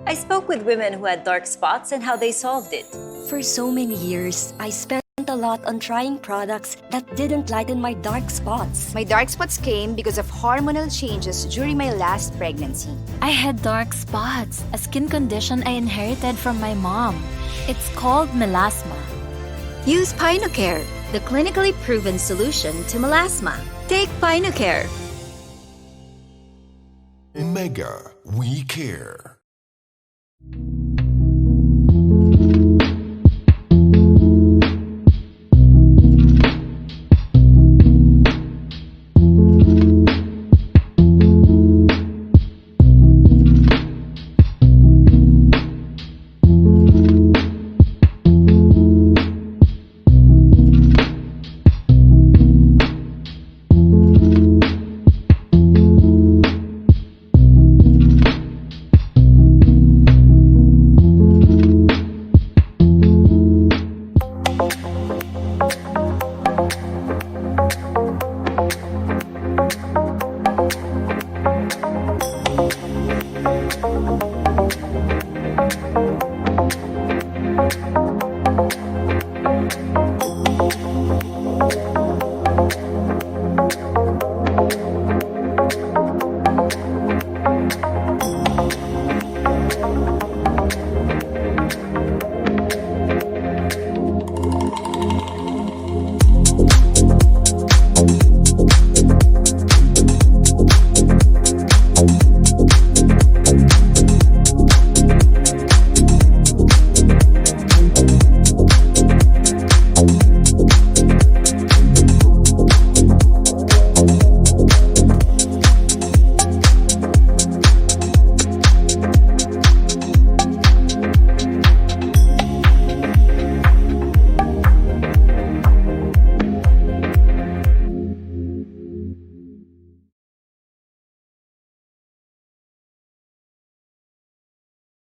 I spoke with women who had dark spots and how they solved it. For so many years, I spent a lot on trying products that didn't lighten my dark spots. My dark spots came because of hormonal changes during my last pregnancy. I had dark spots, a skin condition I inherited from my mom. It's called melasma. Use PinoCare, the clinically proven solution to melasma. Take PinoCare. Mega, we care.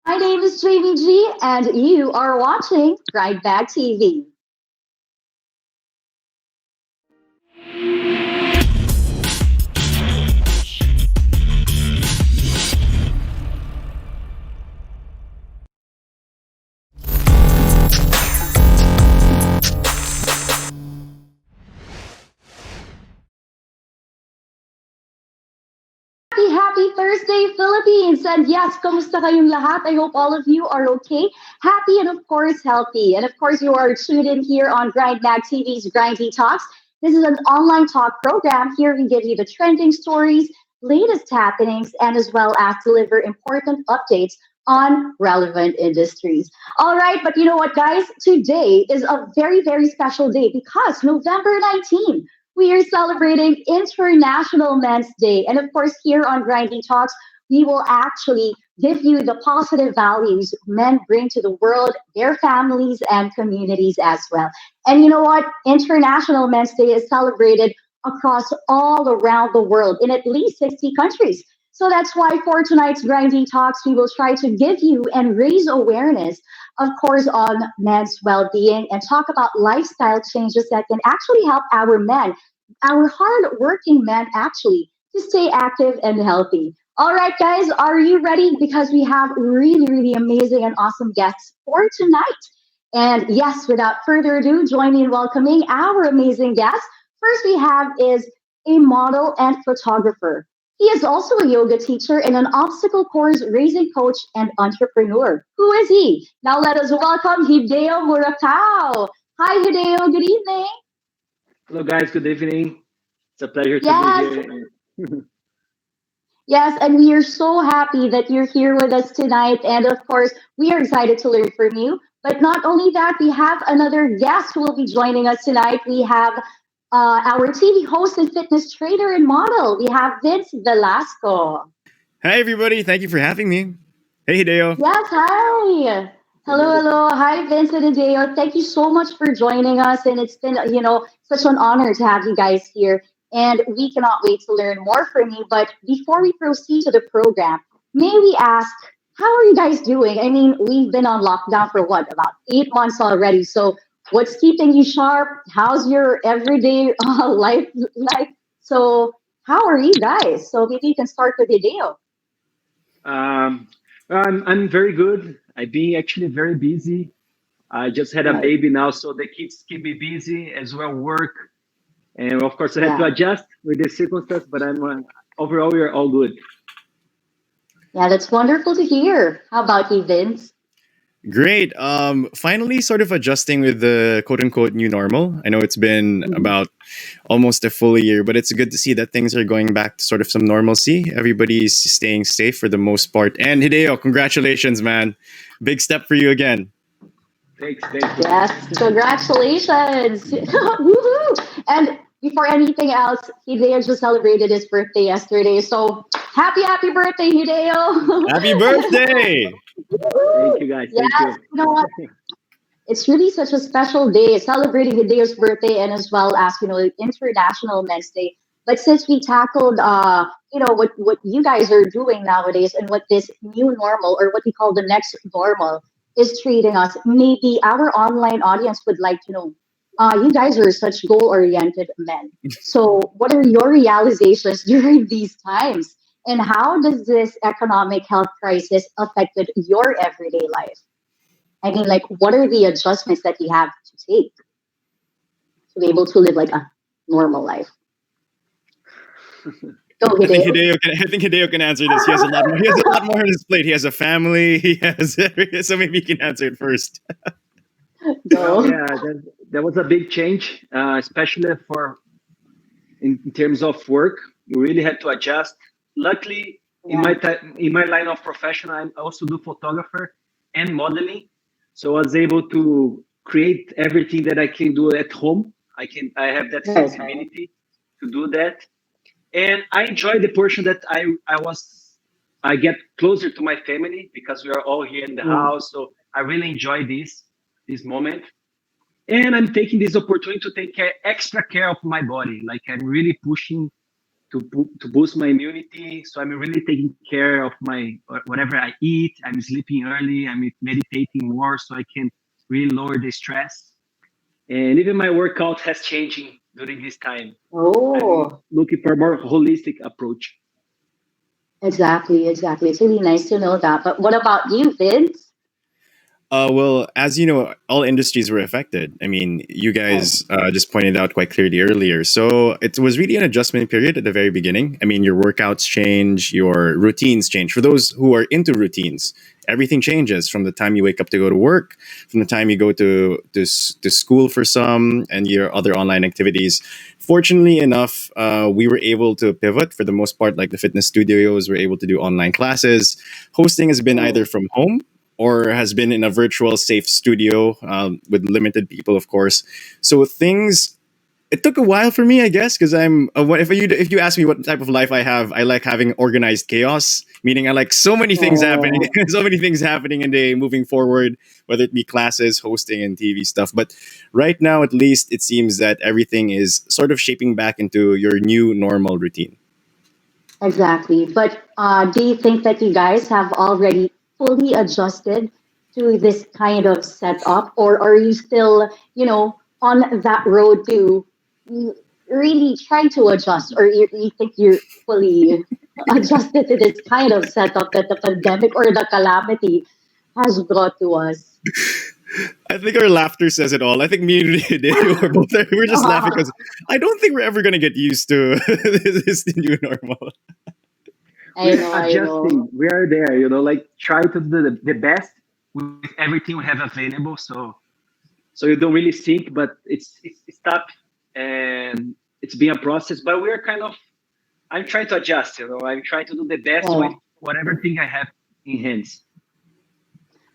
My name is Jamie G, and you are watching Right Back TV. Happy Thursday, Philippines! And yes, kamusta kayong lahat? I hope all of you are okay, happy, and of course, healthy. And of course, you are tuned in here on Grind Mag TV's Grindy Talks. This is an online talk program. Here we give you the trending stories, latest happenings, and as well as deliver important updates on relevant industries. All right, but you know what, guys? Today is a very, very special day because November 19th, we are celebrating International Men's Day. And of course, here on Grinding Talks, we will actually give you the positive values men bring to the world, their families, and communities as well. And you know what? International Men's Day is celebrated across all around the world in at least 60 countries. So that's why for tonight's Grinding Talks, we will try to give you and raise awareness, of course, on men's well being and talk about lifestyle changes that can actually help our men, our hard-working men, actually, to stay active and healthy. All right, guys, are you ready? Because we have really, really amazing and awesome guests for tonight. And yes, without further ado, join me in welcoming our amazing guest. First, we have is a model and photographer. He is also a yoga teacher and an obstacle course racing coach and entrepreneur. Who is he? Now let us welcome Hideo Muraoka. Hi, Hideo. Good evening. Hello, guys. Good evening. It's a pleasure to Yes, be here. yes, and we are so happy that you're here with us tonight. And of course, we are excited to learn from you. But not only that, we have another guest who will be joining us tonight. We have our TV host and fitness trainer and model. We have Vince Velasco. Hi, everybody. Thank you for having me. Hey, Hideo. Yes, hi. Hello, hello. Hi, Vincent and Deo. Thank you so much for joining us. And it's been, such an honor to have you guys here. And we cannot wait to learn more from you. But before we proceed to the program, may we ask, how are you guys doing? I mean, we've been on lockdown for what, about 8 months already. So what's keeping you sharp? How's your everyday life like? So how are you guys? So maybe you can start with Deo. Um, I'm very good. I've been actually very busy. I just had a Right. baby now, so the kids keep me busy as well work, and of course I had to Yeah. adjust with the circumstance. But I'm overall we're all good. Yeah, that's wonderful to hear. How about you, Vince? Great. Finally, sort of adjusting with the quote unquote new normal. I know it's been Mhm. about almost a full year, but it's good to see that things are going back to sort of some normalcy. Everybody's staying safe for the most part. And Hideo, congratulations, man. Big step for you again. Thanks, bro. Yes, congratulations! Woohoo! And before anything else, Hideo just celebrated his birthday yesterday. So happy birthday, Hideo! Happy birthday! Thank Woohoo! you guys. Thank Yes, you. you know what? It's really such a special day celebrating Hideo's birthday and as well as, International Men's Day. But since we tackled, what you guys are doing nowadays and what this new normal or what we call the next normal is treating us, maybe our online audience would like to know. You guys are such goal-oriented men. So, what are your realizations during these times, and how does this economic health crisis affected your everyday life? I mean, like, what are the adjustments that you have to take to be able to live like a normal life? Go, Hideo. I think Hideo can answer this. He has a lot more. He has a lot more on his plate. He has a family. He has so maybe he can answer it first. Well, Go. yeah, that was a big change, especially for in terms of work. We really had to adjust. Luckily, Yeah. in my line of profession, I also do photographer and modeling, so I was able to create everything that I can do at home. I have that Right. flexibility to do that, and I enjoy the portion that I get closer to my family because we are all here in the Yeah. house. So I really enjoy this moment, and I'm taking this opportunity to take extra care of my body. Like I'm really pushing to boost my immunity. So I'm really taking care of my whatever I eat. I'm sleeping early. I'm meditating more so I can really lower the stress. And even my workout has changing during this time. I'm Oh, looking for a more holistic approach. exactly, exactly. It's really nice to know that. But what about you, Vince? Well, as you know, all industries were affected. I mean, you Right. guys just pointed out quite clearly earlier. So it was really an adjustment period at the very beginning. I mean, your workouts change, your routines change. For those who are into routines, everything changes from the time you wake up to go to work, from the time you go to school for some, and your other online activities. Fortunately enough, we were able to pivot for the most part. Like the fitness studios were able to do online classes. Hosting has been either Oh, from home or has been in a virtual safe studio with limited people, of course. So things it took a while for me, I guess, because if you ask me what type of life I have, I like having organized chaos. Meaning, I like so many things happening, oh, so many things happening in a day moving forward, whether it be classes, hosting, and TV stuff. But right now, at least, it seems that everything is sort of shaping back into your new normal routine. exactly. But do you think that you guys have already fully adjusted to this kind of setup, or are you still, on that road to mm, really trying to adjust, or you think you're fully adjusted to this kind of setup that the pandemic or the calamity has brought to us? I think our laughter says it all. I think me and Hideo we're just laughing because I don't think we're ever gonna get used to this new normal. I We're know, I know. adjusting. We are there, like try to do the best with everything we have available. So you don't really think, but it's tough and it's been a process. But we're kind of I'm trying to adjust. I'm trying to do the best with Yeah. whatever thing I have in hands.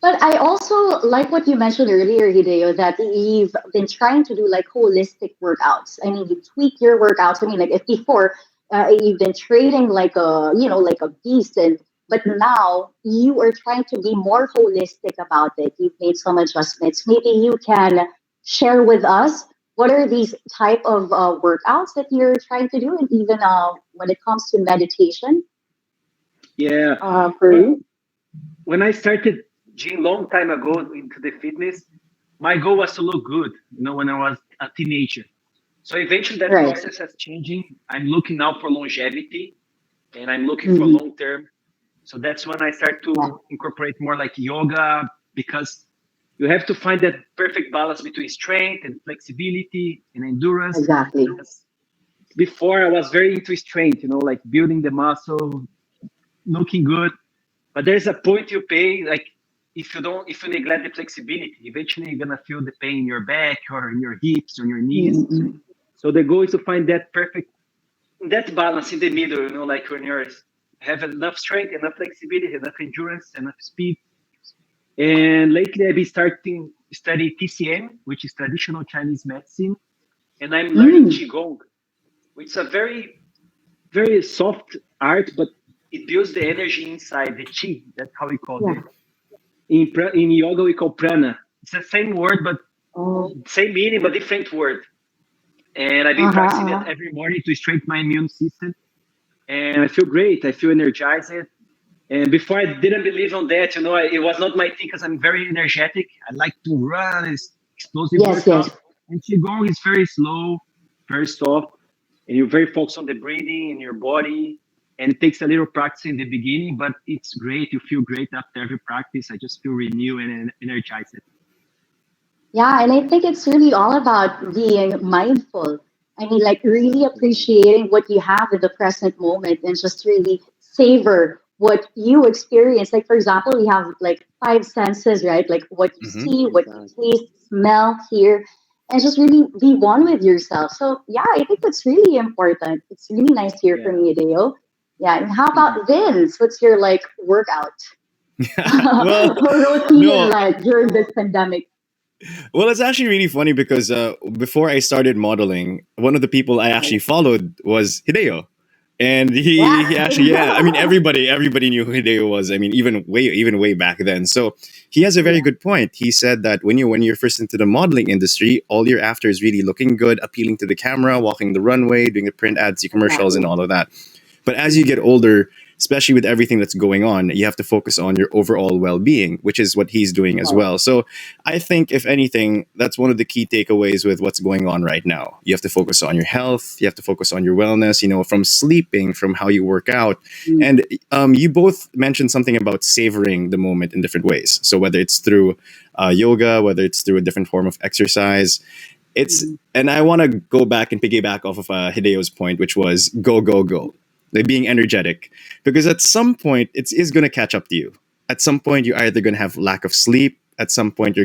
But I also like what you mentioned earlier, Hideo, that you've been trying to do like holistic workouts. I mean, you tweak your workouts. I mean, like if before you've been trading like like a beast, and but now you are trying to be more holistic about it. You've made some adjustments. Maybe you can share with us what are these type of workouts that you're trying to do, and even when it comes to meditation Yeah. for Well, you. when I started gym long time ago into the fitness, my goal was to look good. When I was a teenager. So eventually that Right. process has changing. I'm looking now for longevity and I'm looking for Hmm. long term. So that's when I start to incorporate more like yoga, because you have to find that perfect balance between strength and flexibility and endurance. Exactly. Because before I was very into strength, like building the muscle, looking good. But there's a point you pay, like if you neglect the flexibility, eventually you're gonna feel the pain in your back or in your hips or in your knees. Mm-mm. So the goal is to find that balance in the middle, like when you have enough strength, enough flexibility, enough endurance, enough speed. And lately I've been starting study TCM, which is traditional Chinese medicine, and I'm learning Mm. Qigong, which is a very, very soft art, but it builds the energy inside, the Qi. That's how we call Yeah. it. In yoga, we call prana. It's the same word, but Oh. same meaning, but different word. And I've been Uh-huh, practicing that uh-huh. every morning to strengthen my immune system. And I feel great. I feel energized. And before I didn't believe on that, it was not my thing because I'm very energetic. I like to run, it's explosive Yes, workout. yes. And Qigong is very slow, very soft, and you're very focused on the breathing in your body. And it takes a little practice in the beginning, but it's great. You feel great after every practice. I just feel renewed and energized. Yeah, and I think it's really all about being mindful. I mean, like really appreciating what you have in the present moment and just really savor what you experience. Like, for example, we have like five senses, right? Like what you Hmm. see, what you taste, smell, hear, and just really be one with yourself. So, yeah, I think that's really important. It's really nice to hear from Yeah. you, Deo. Yeah, and how Mhm. about Vince? What's your like workout Well, routine no. like during this pandemic? Well, it's actually really funny because before I started modeling, one of the people I actually followed was Hideo. And he Yeah. actually, yeah, I mean everybody knew who Hideo was. I mean even way back then. So he has a very Yeah. good point. He said that when you're first into the modeling industry, all you're after is really looking good, appealing to the camera, walking the runway, doing the print ads, the commercials, and Exactly. all of that. But as you get older, especially with everything that's going on, you have to focus on your overall well-being, which is what he's doing as Right. well. So I think, if anything, that's one of the key takeaways with what's going on right now. You have to focus on your health. You have to focus on your wellness. From sleeping, from how you work out, Mm. and you both mentioned something about savoring the moment in different ways. So whether it's through yoga, whether it's through a different form of exercise, it's Mhm. and I want to go back and piggyback off of Hideo's point, which was go go go, like being energetic, because at some point it is going to catch up to you. At some point you're either going to have lack of sleep. At some point Mm.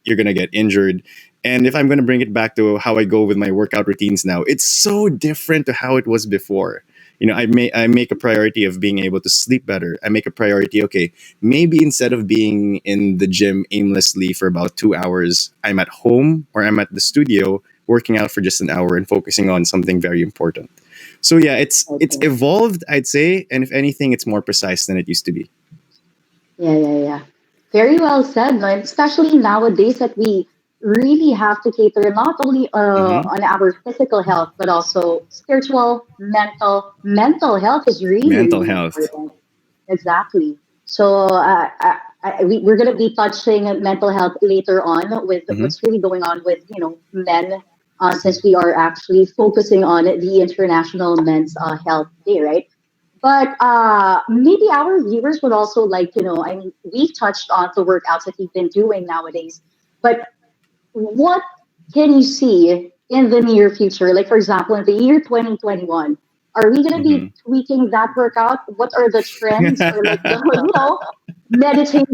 you're going to get injured. And if I'm going to bring it back to how I go with my workout routines now, it's so different to how it was before. I make a priority of being able to sleep better. I make a priority, okay, maybe instead of being in the gym aimlessly for about 2 hours, I'm at home or I'm at the studio working out for just an hour and focusing on something very important. So yeah, it's Okay. evolved, I'd say, and if anything, it's more precise than it used to be. Yeah, yeah, yeah. Very well said, no? And especially nowadays that we really have to cater not only Hmm. on our physical health, but also spiritual, mental. Mental health is really, Mental really health. important. Exactly. So we're going to be touching mental health later on with Hmm. what's really going on with men, since we are actually focusing on the International Men's Health Day, right? But maybe our viewers would also like to know. I mean, we've touched on the workouts that you've been doing nowadays, but what can you see in the near future? Like, for example, in the year 2021, are we going to Hmm. be tweaking that workout? What are the trends or like the, meditation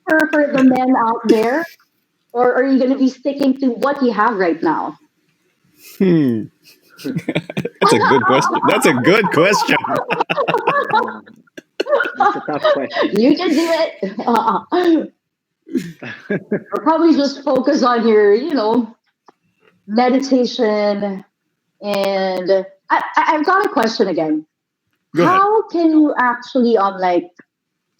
for the men out there? Or are you going to be sticking to what you have right now? Hmm. That's a good question. That's a good question. Yeah, that's a tough question. You can do it. Or probably just focus on your, meditation. And I've got a question again. Go ahead. How can you actually,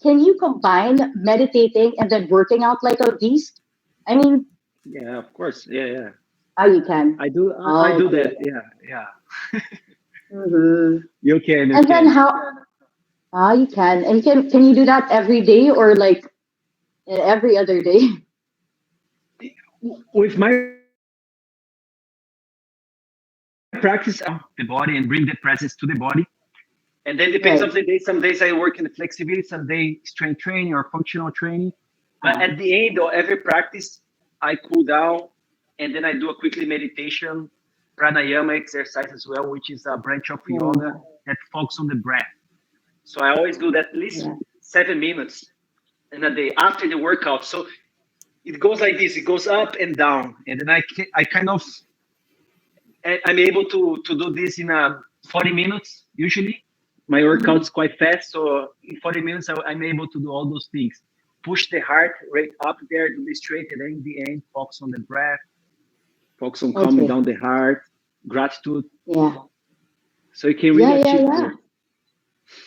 can you combine meditating and then working out like a beast? I mean, Yeah, of course. Yeah, yeah. oh, you can. I Oh, do okay. that. Yeah, yeah. Hmm. You can, you And then can. how? Ah, you can. And can you do that every day or like every other day? With my practice, the body and bring the presence to the body. And then depends Right. of the day. Some days I work in the flexibility, some days strength training or functional training. But at the end of every practice, I cool down and then I do a quickly meditation, pranayama exercise as well, which is a branch of yoga that focuses on the breath. So I always do that at least 7 minutes in a day after the workout. So it goes like this: it goes up and down, and then I kind of I'm able to do this in 40 minutes usually. My workout's quite fast, so in 40 minutes I'm able to do all those things. Push the heart rate up there, do the straight, and then in the end, focus on the breath, focus on calming Okay. down the heart, gratitude. Yeah. So you can really Yeah. achieve Yeah.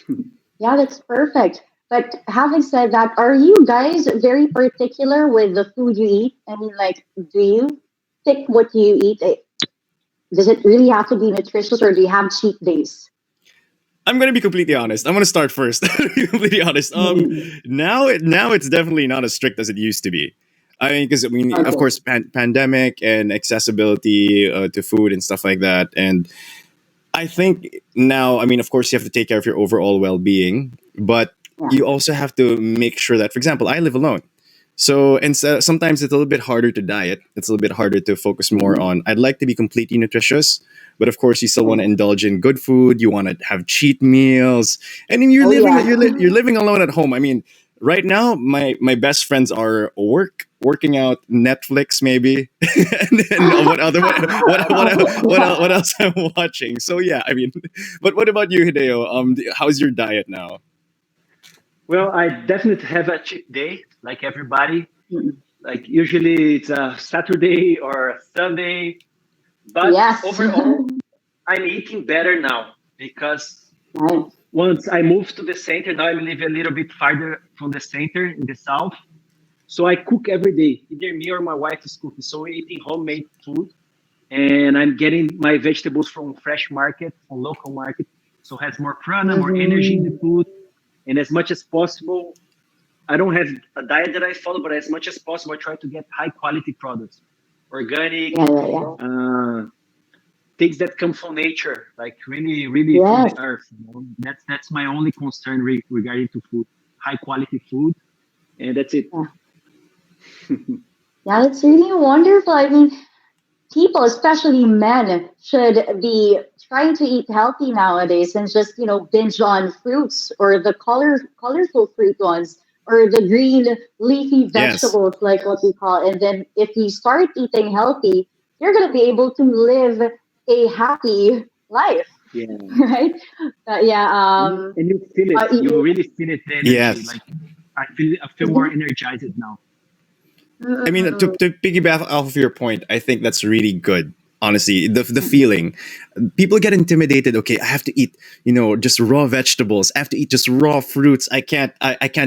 this. Yeah, that's perfect. But having said that, are you guys very particular with the food you eat? I mean, like, do you pick what you eat? Does it really have to be nutritious, or do you have cheat days? I'm gonna be completely honest. I'm gonna start first. To be completely honest. Now it's definitely not as strict as it used to be. I mean, because of Okay. course, pandemic and accessibility to food and stuff like that. And I think now, I mean, of course, you have to take care of your overall well-being, but Yeah. you also have to make sure that, for example, I live alone. So, and so sometimes it's a little bit harder to diet. It's a little bit harder to focus more on. I'd like to be completely nutritious, but of course, you still want to indulge in good food. You want to have cheat meals, and then Oh yeah. you're living alone at home. I mean, right now, my best friends are working out, Netflix maybe, and then what else I'm watching. So yeah, I mean, but what about you, Hideo? How's your diet now? Well, I definitely have a cheat day, like everybody. Like usually it's a Saturday or a Sunday, but Yes. overall, I'm eating better now because Right. once I moved to the center, now I live a little bit farther from the center in the south. So I cook every day. Either me or my wife is cooking. So we're eating homemade food, and I'm getting my vegetables from fresh market, from local market. So it has more prana, more energy in the food. And as much as possible, I don't have a diet that I follow, but as much as possible, I try to get high quality products, organic, Yeah. uh, things that come from nature, like really, really from the Yes. earth. That's my only concern regarding to food, high quality food, and that's it. Yeah. Yeah, that's really wonderful. I mean, people, especially men, should be trying to eat healthy nowadays and just, binge on fruits or the colorful fruit ones or the green leafy Yes. vegetables, like what we call. And then if you start eating healthy, you're going to be able to live a happy life, Yeah, right? Yeah. and you feel it. You really feel it, the energy. Yes. Like I feel more energized now. I mean, to piggyback off of your point, I think that's really good. Honestly, the feeling, people get intimidated. Okay, I have to eat, just raw vegetables. I have to eat just raw fruits. I can't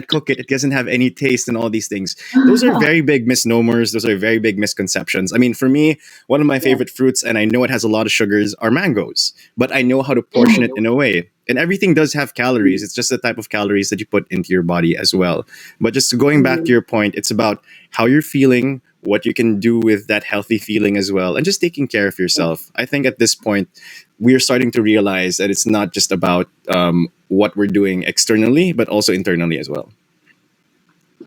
cook it. It doesn't have any taste and all these things. Those are very big misnomers. Those are very big misconceptions. I mean, for me, one of my favorite fruits, and I know it has a lot of sugars, are mangoes. But I know how to portion it in a way. And everything does have calories. It's just the type of calories that you put into your body as well. But just going back to your point, it's about how you're feeling, what you can do with that healthy feeling as well, and just taking care of yourself. I think at this point, we are starting to realize that it's not just about what we're doing externally, but also internally as well.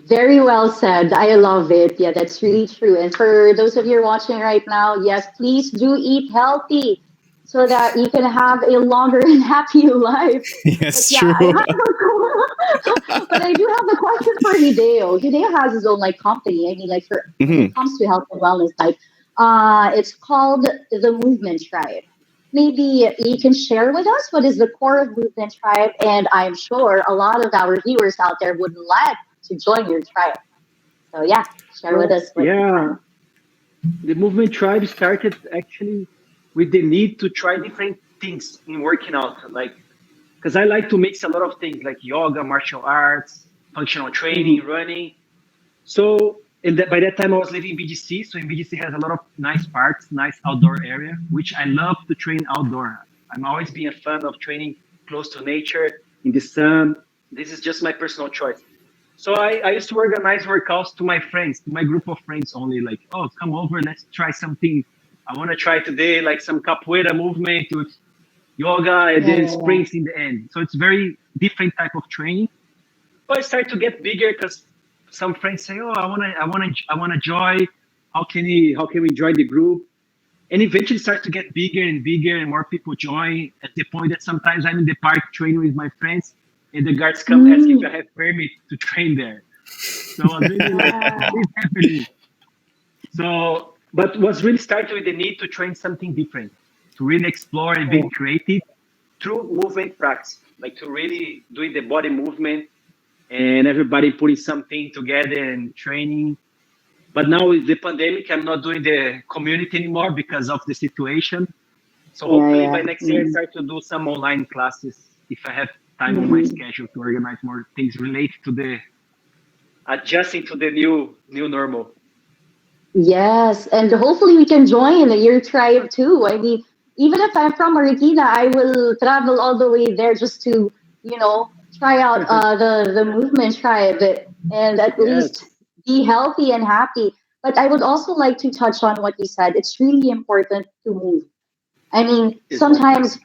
Very well said. I love it. Yeah, that's really true. And for those of you watching right now, yes, please do eat healthy so that you can have a longer and happier life. But Yes, yeah, true. but I do have a question for Hideo. Hideo has his own company. I mean, for when Mhm. it comes to health and wellness, it's called the Movement Tribe. Maybe you can share with us what is the core of Movement Tribe, and I'm sure a lot of our viewers out there would like to join your tribe. So yeah, share with Well, us what. yeah, the movement tribe started actually with the need to try different things in working out, like because I like to mix a lot of things like yoga, martial arts, functional training, running. So, by that time, I was living in BGC. So, in BGC has a lot of nice parks, nice outdoor area, which I love to train outdoor. I'm always being a fan of training close to nature in the sun. This is just my personal choice. So, I used to organize workouts to my friends, to my group of friends only, like, oh, come over, let's try something. I want to try today, like some capoeira movement with yoga, and then Yeah. sprints in the end. So it's very different type of training. But I start to get bigger because some friends say, "Oh, I wanna join. How can we join the group?" And eventually start to get bigger and bigger, and more people join. At the point that sometimes I'm in the park training with my friends, and the guards come ask if I have permit to train there. So I was really like, Ah, what is happening? So, but was really started with the need to train something different, to really explore and be creative through movement practice, like to really doing the body movement and everybody putting something together and training. But now with the pandemic, I'm not doing the community anymore because of the situation. So yeah, hopefully by yeah. next year, I start to do some online classes if I have time on my schedule to organize more things related to the adjusting to the new normal. Yes, and hopefully we can join your tribe too. I mean, even if I'm from Marikina, I will travel all the way there just to, try out the movement tribe and at least Yes, be healthy and happy. But I would also like to touch on what you said. It's really important to move. I mean, exactly. sometimes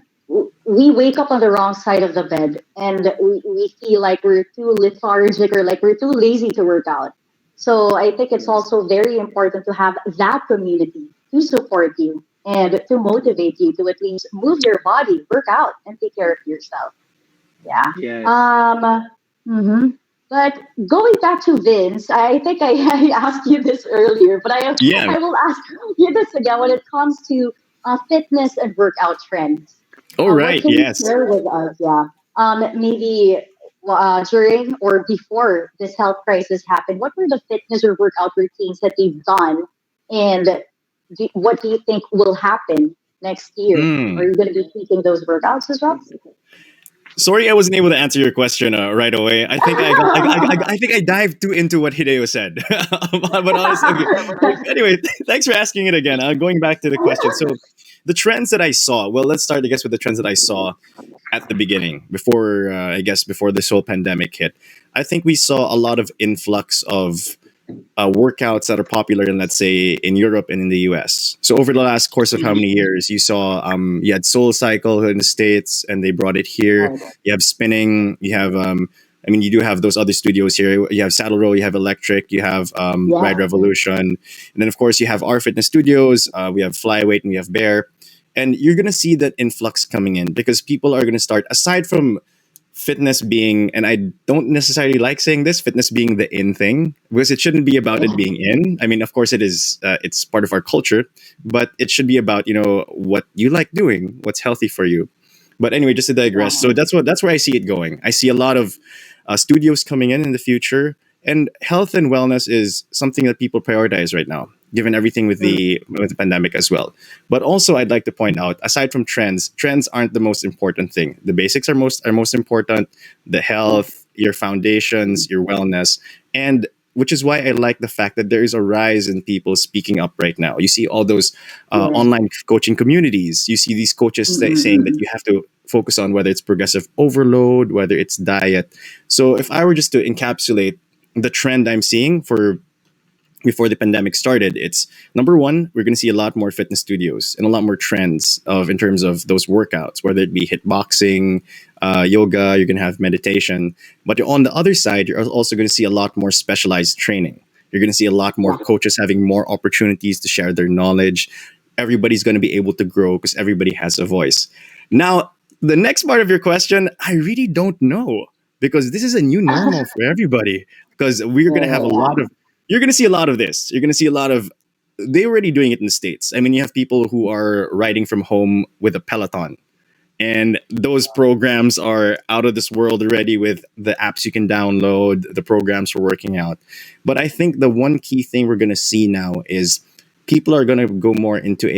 we wake up on the wrong side of the bed and we feel like we're too lethargic or like we're too lazy to work out. So I think it's Yes. also very important to have that community to support you and to motivate you to at least move your body, work out, and take care of yourself. Yeah. Yes. Um, mhm. But going back to Vince, I think I asked you this earlier, but Yeah. I will ask you this again when it comes to fitness and workout trends. Oh, What right. can you Yes. share with us? Yeah. Maybe during or before this health crisis happened, what were the fitness or workout routines that you've done, and what do you think will happen next year? Are Hmm. you going to be tweaking those workouts as well? Sorry, I wasn't able to answer your question right away. I think I think I dived too into what Hideo said. But honestly, okay. Anyway, thanks for asking it again. Going back to the question, so the trends that I saw. Well, let's start, I guess, with the trends that I saw at the beginning, before I guess before this whole pandemic hit. I think we saw a lot of influx of workouts that are popular in, let's say, in Europe and in the US. So over the last course of how many years, you saw you had Soul Cycle in the States, and they brought it here. You have spinning. You have I mean, you do have those other studios here. You have Saddle Row. You have Electric. You have Ride Yeah. Revolution, and then of course you have our fitness studios. We have Flyweight and we have Bear, and you're gonna see that influx coming in because people are gonna start, aside from fitness being, and I don't necessarily like saying this, fitness being the in thing, because it shouldn't be about it being in. I mean, of course it is, it's part of our culture, but it should be about, what you like doing, what's healthy for you. But anyway, just to digress, so that's where I see it going. I see a lot of studios coming in the future, and health and wellness is something that people prioritize right now, given everything with the pandemic as well. But also, I'd like to point out, aside from trends aren't the most important thing. The basics are most important. The health, your foundations, your wellness, and which is why I like the fact that there is a rise in people speaking up right now. You see all those online coaching communities. You see these coaches saying that you have to focus on whether it's progressive overload, whether it's diet. So if I were just to encapsulate the trend I'm seeing for before the pandemic started, it's number one, we're going to see a lot more fitness studios and a lot more trends of in terms of those workouts, whether it be hitboxing, yoga, you're going to have meditation. But on the other side, you're also going to see a lot more specialized training. You're going to see a lot more coaches having more opportunities to share their knowledge. Everybody's going to be able to grow because everybody has a voice. Now, the next part of your question, I really don't know because this is a new normal for everybody. Because we're going to have a lot of you're going to see a lot of this. You're going to see a lot of. They're already doing it in the States. I mean, you have people who are riding from home with a Peloton. And those programs are out of this world already with the apps you can download, the programs for working out. But I think the one key thing we're going to see now is people are going to go more into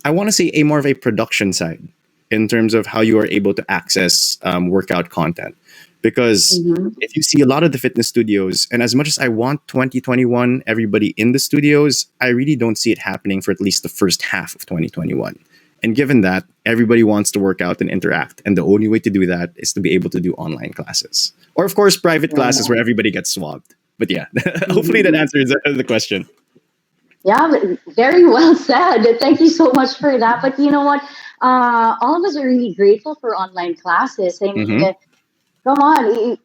I want to say a more of a production side in terms of how you are able to access workout content. Because if you see a lot of the fitness studios, and as much as I want 2021, everybody in the studios, I really don't see it happening for at least the first half of 2021. And given that, everybody wants to work out and interact. And the only way to do that is to be able to do online classes. Or, of course, private classes where everybody gets swabbed. But yeah, hopefully that answers the question. Yeah, very well said. Thank you so much for that. But you know what? all of us are really grateful for online classes. I mean, Mm-hmm. come on,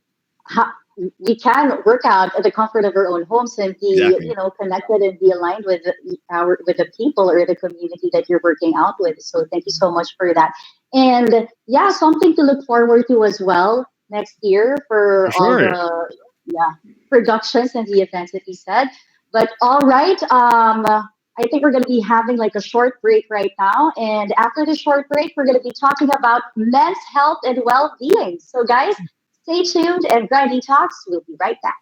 ha- we can work out at the comfort of our own homes and be, Exactly. connected and be aligned with the people or the community that you're working out with. So thank you so much for that. And yeah, something to look forward to as well next year For for all sure. the productions and the events that you said. But all right, I think we're going to be having like a short break right now. And after the short break, we're going to be talking about men's health and well being. So, guys, stay tuned and Grinding Talks. We'll be right back.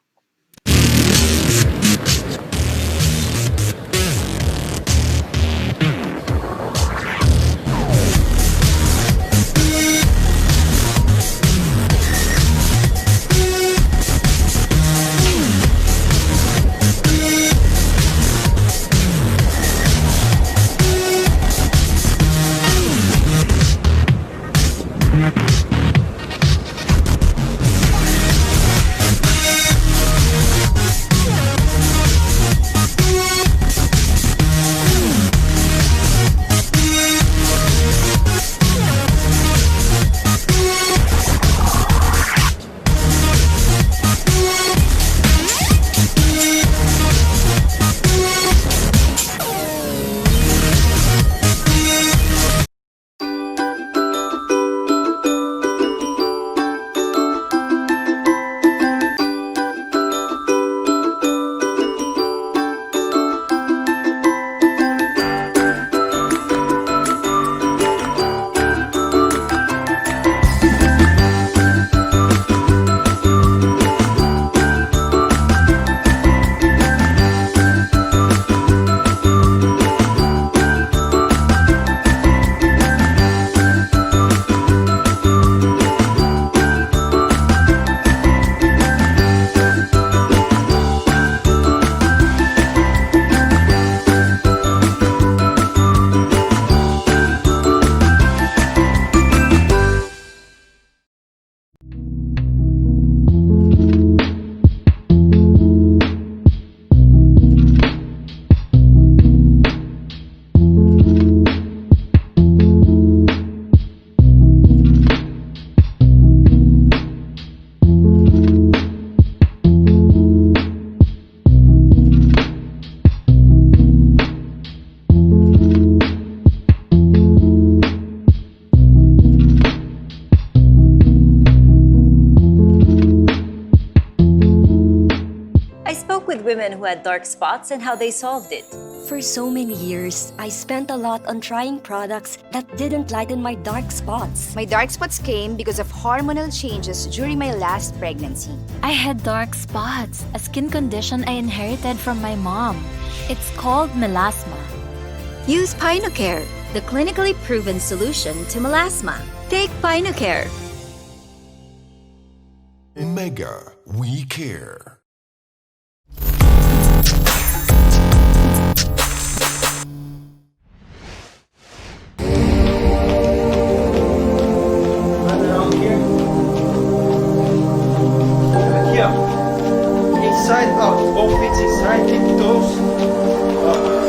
I spoke with women who had dark spots and how they solved it. For so many years, I spent a lot on trying products that didn't lighten my dark spots. My dark spots came because of hormonal changes during my last pregnancy. I had dark spots, a skin condition I inherited from my mom. It's called melasma. Use PinoCare, the clinically proven solution to melasma. Take PinoCare. Mega, we care. Aqui, ó. Inside, ó. Both fits inside, keep toes. Ó.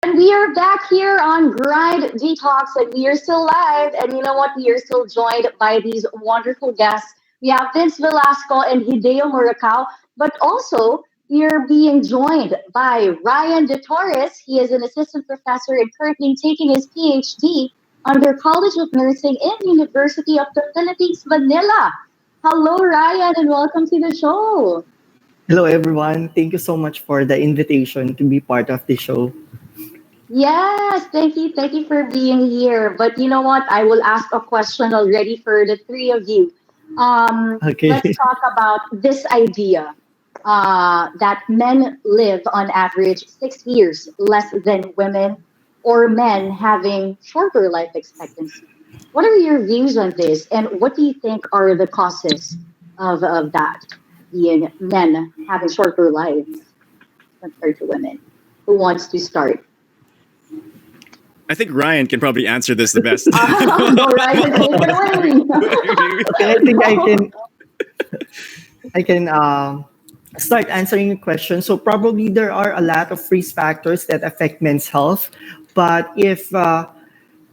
And we are back here on Grind Detox, and we are still live. And you know what? We are still joined by these wonderful guests. We have Vince Velasco and Hideo Muraoka, but also we're being joined by Ryan de Torres. He is an assistant professor and currently taking his PhD under College of Nursing in University of the Philippines, Manila. Hello, Ryan, and welcome to the show. Hello, everyone. Thank you so much for the invitation to be part of the show. Yes, thank you. Thank you for being here. But you know what? I will ask a question already for the three of you. Okay. Let's talk about this idea that men live on average 6 years less than women, or men having shorter life expectancy. What are your views on this, and what do you think are the causes of that, being men having shorter lives compared to women? Who wants to start? I think Ryan can probably answer this the best. Go Ryan, take it away. Okay, I think I can start answering your question. So probably there are a lot of risk factors that affect men's health, but if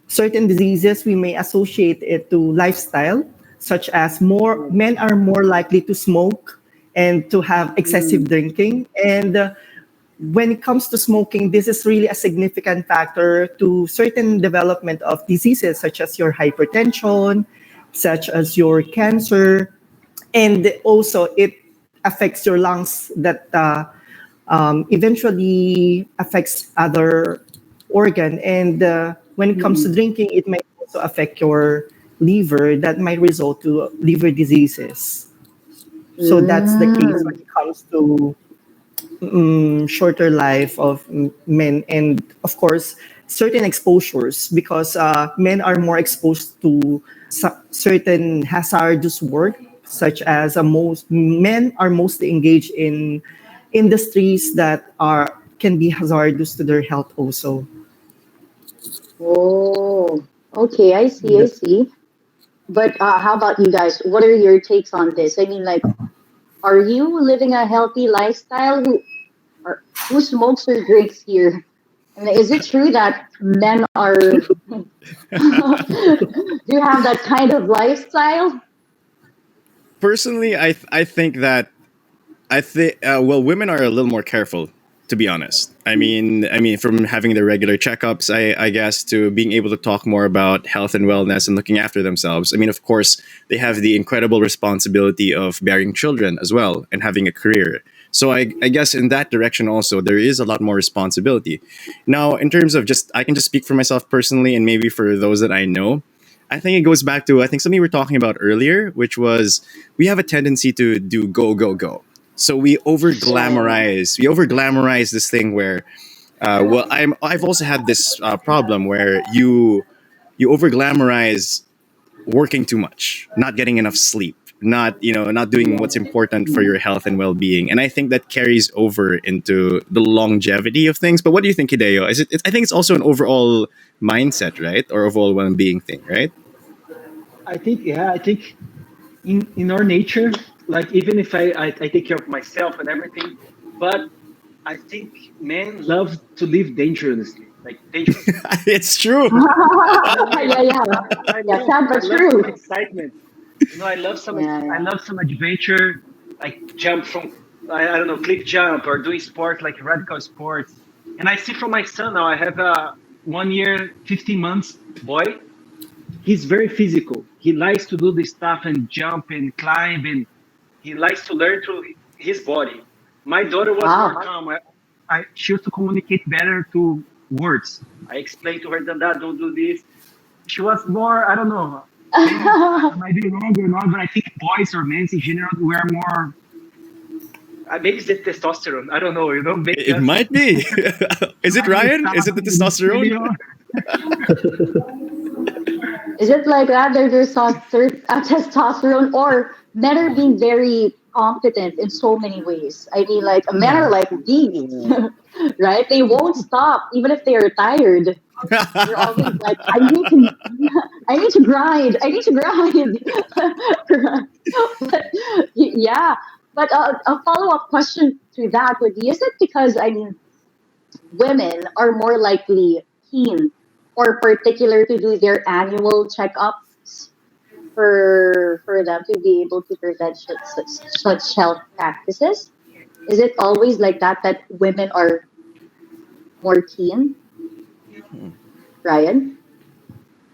certain diseases, we may associate it to lifestyle, such as more men are more likely to smoke and to have excessive drinking. And when it comes to smoking, this is really a significant factor to certain development of diseases, such as your hypertension, such as your cancer, and also it affects your lungs that eventually affects other organ. And when it comes to drinking, it might also affect your liver that might result to liver diseases. So that's the case when it comes to shorter life of men, and of course certain exposures, because men are more exposed to certain hazardous work, such as most men are mostly engaged in industries that are can be hazardous to their health also. Oh, okay, I see, I see. But how about you guys? What are your takes on this? I mean, like, are you living a healthy lifestyle? Who smokes or drinks here? And is it true that men are do you have that kind of lifestyle? Personally, I think that well, women are a little more careful, to be honest. I mean, from having their regular checkups, I guess, to being able to talk more about health and wellness and looking after themselves. I mean, of course, they have the incredible responsibility of bearing children as well and having a career. So I guess in that direction also, there is a lot more responsibility. Now, in terms of just, I can just speak for myself personally, and maybe for those that I know. I think it goes back to, I think, something we were talking about earlier, which was we have a tendency to do go, go, go. So we over glamorize this thing where, well, I've also had this problem where you over glamorize working too much, not getting enough sleep, not doing what's important for your health and well-being. And I think that carries over into the longevity of things. But what do you think, Hideo? I think it's also an overall mindset, right? Or overall well-being thing, right? I think, yeah, I think in our nature, like even if I take care of myself and everything, but I think men love to live dangerously, like dangerously. It's true. Yeah, yeah. Yeah, sad I but love some true. excitement. Yeah, I yeah. love some adventure, like jump from I don't know, cliff jump or doing sports like radical sports. And I see from my son now, I have a 1 year, 15 months boy. He's very physical. He likes to do this stuff and jump and climb, and he likes to learn through his body. My daughter was more Wow. calm. She used to communicate better to words. I explained to her that, don't do this. She was more, I don't know, maybe I might be wrong or not, but I think boys or men in general were more, maybe it's the testosterone. I don't know, maybe It might be. Is it Ryan? Is it the testosterone? Is it like that? There's testosterone, or men are being very competent in so many ways. I mean, like men are like bees, right? They won't stop even if they are tired. They're always like, I need to grind, I need to grind. But, yeah, but a follow up question to that would be: is it because, I mean, women are more likely keen or particular to do their annual checkups for them to be able to prevent such health practices? Is it always like that women are more keen, Ryan?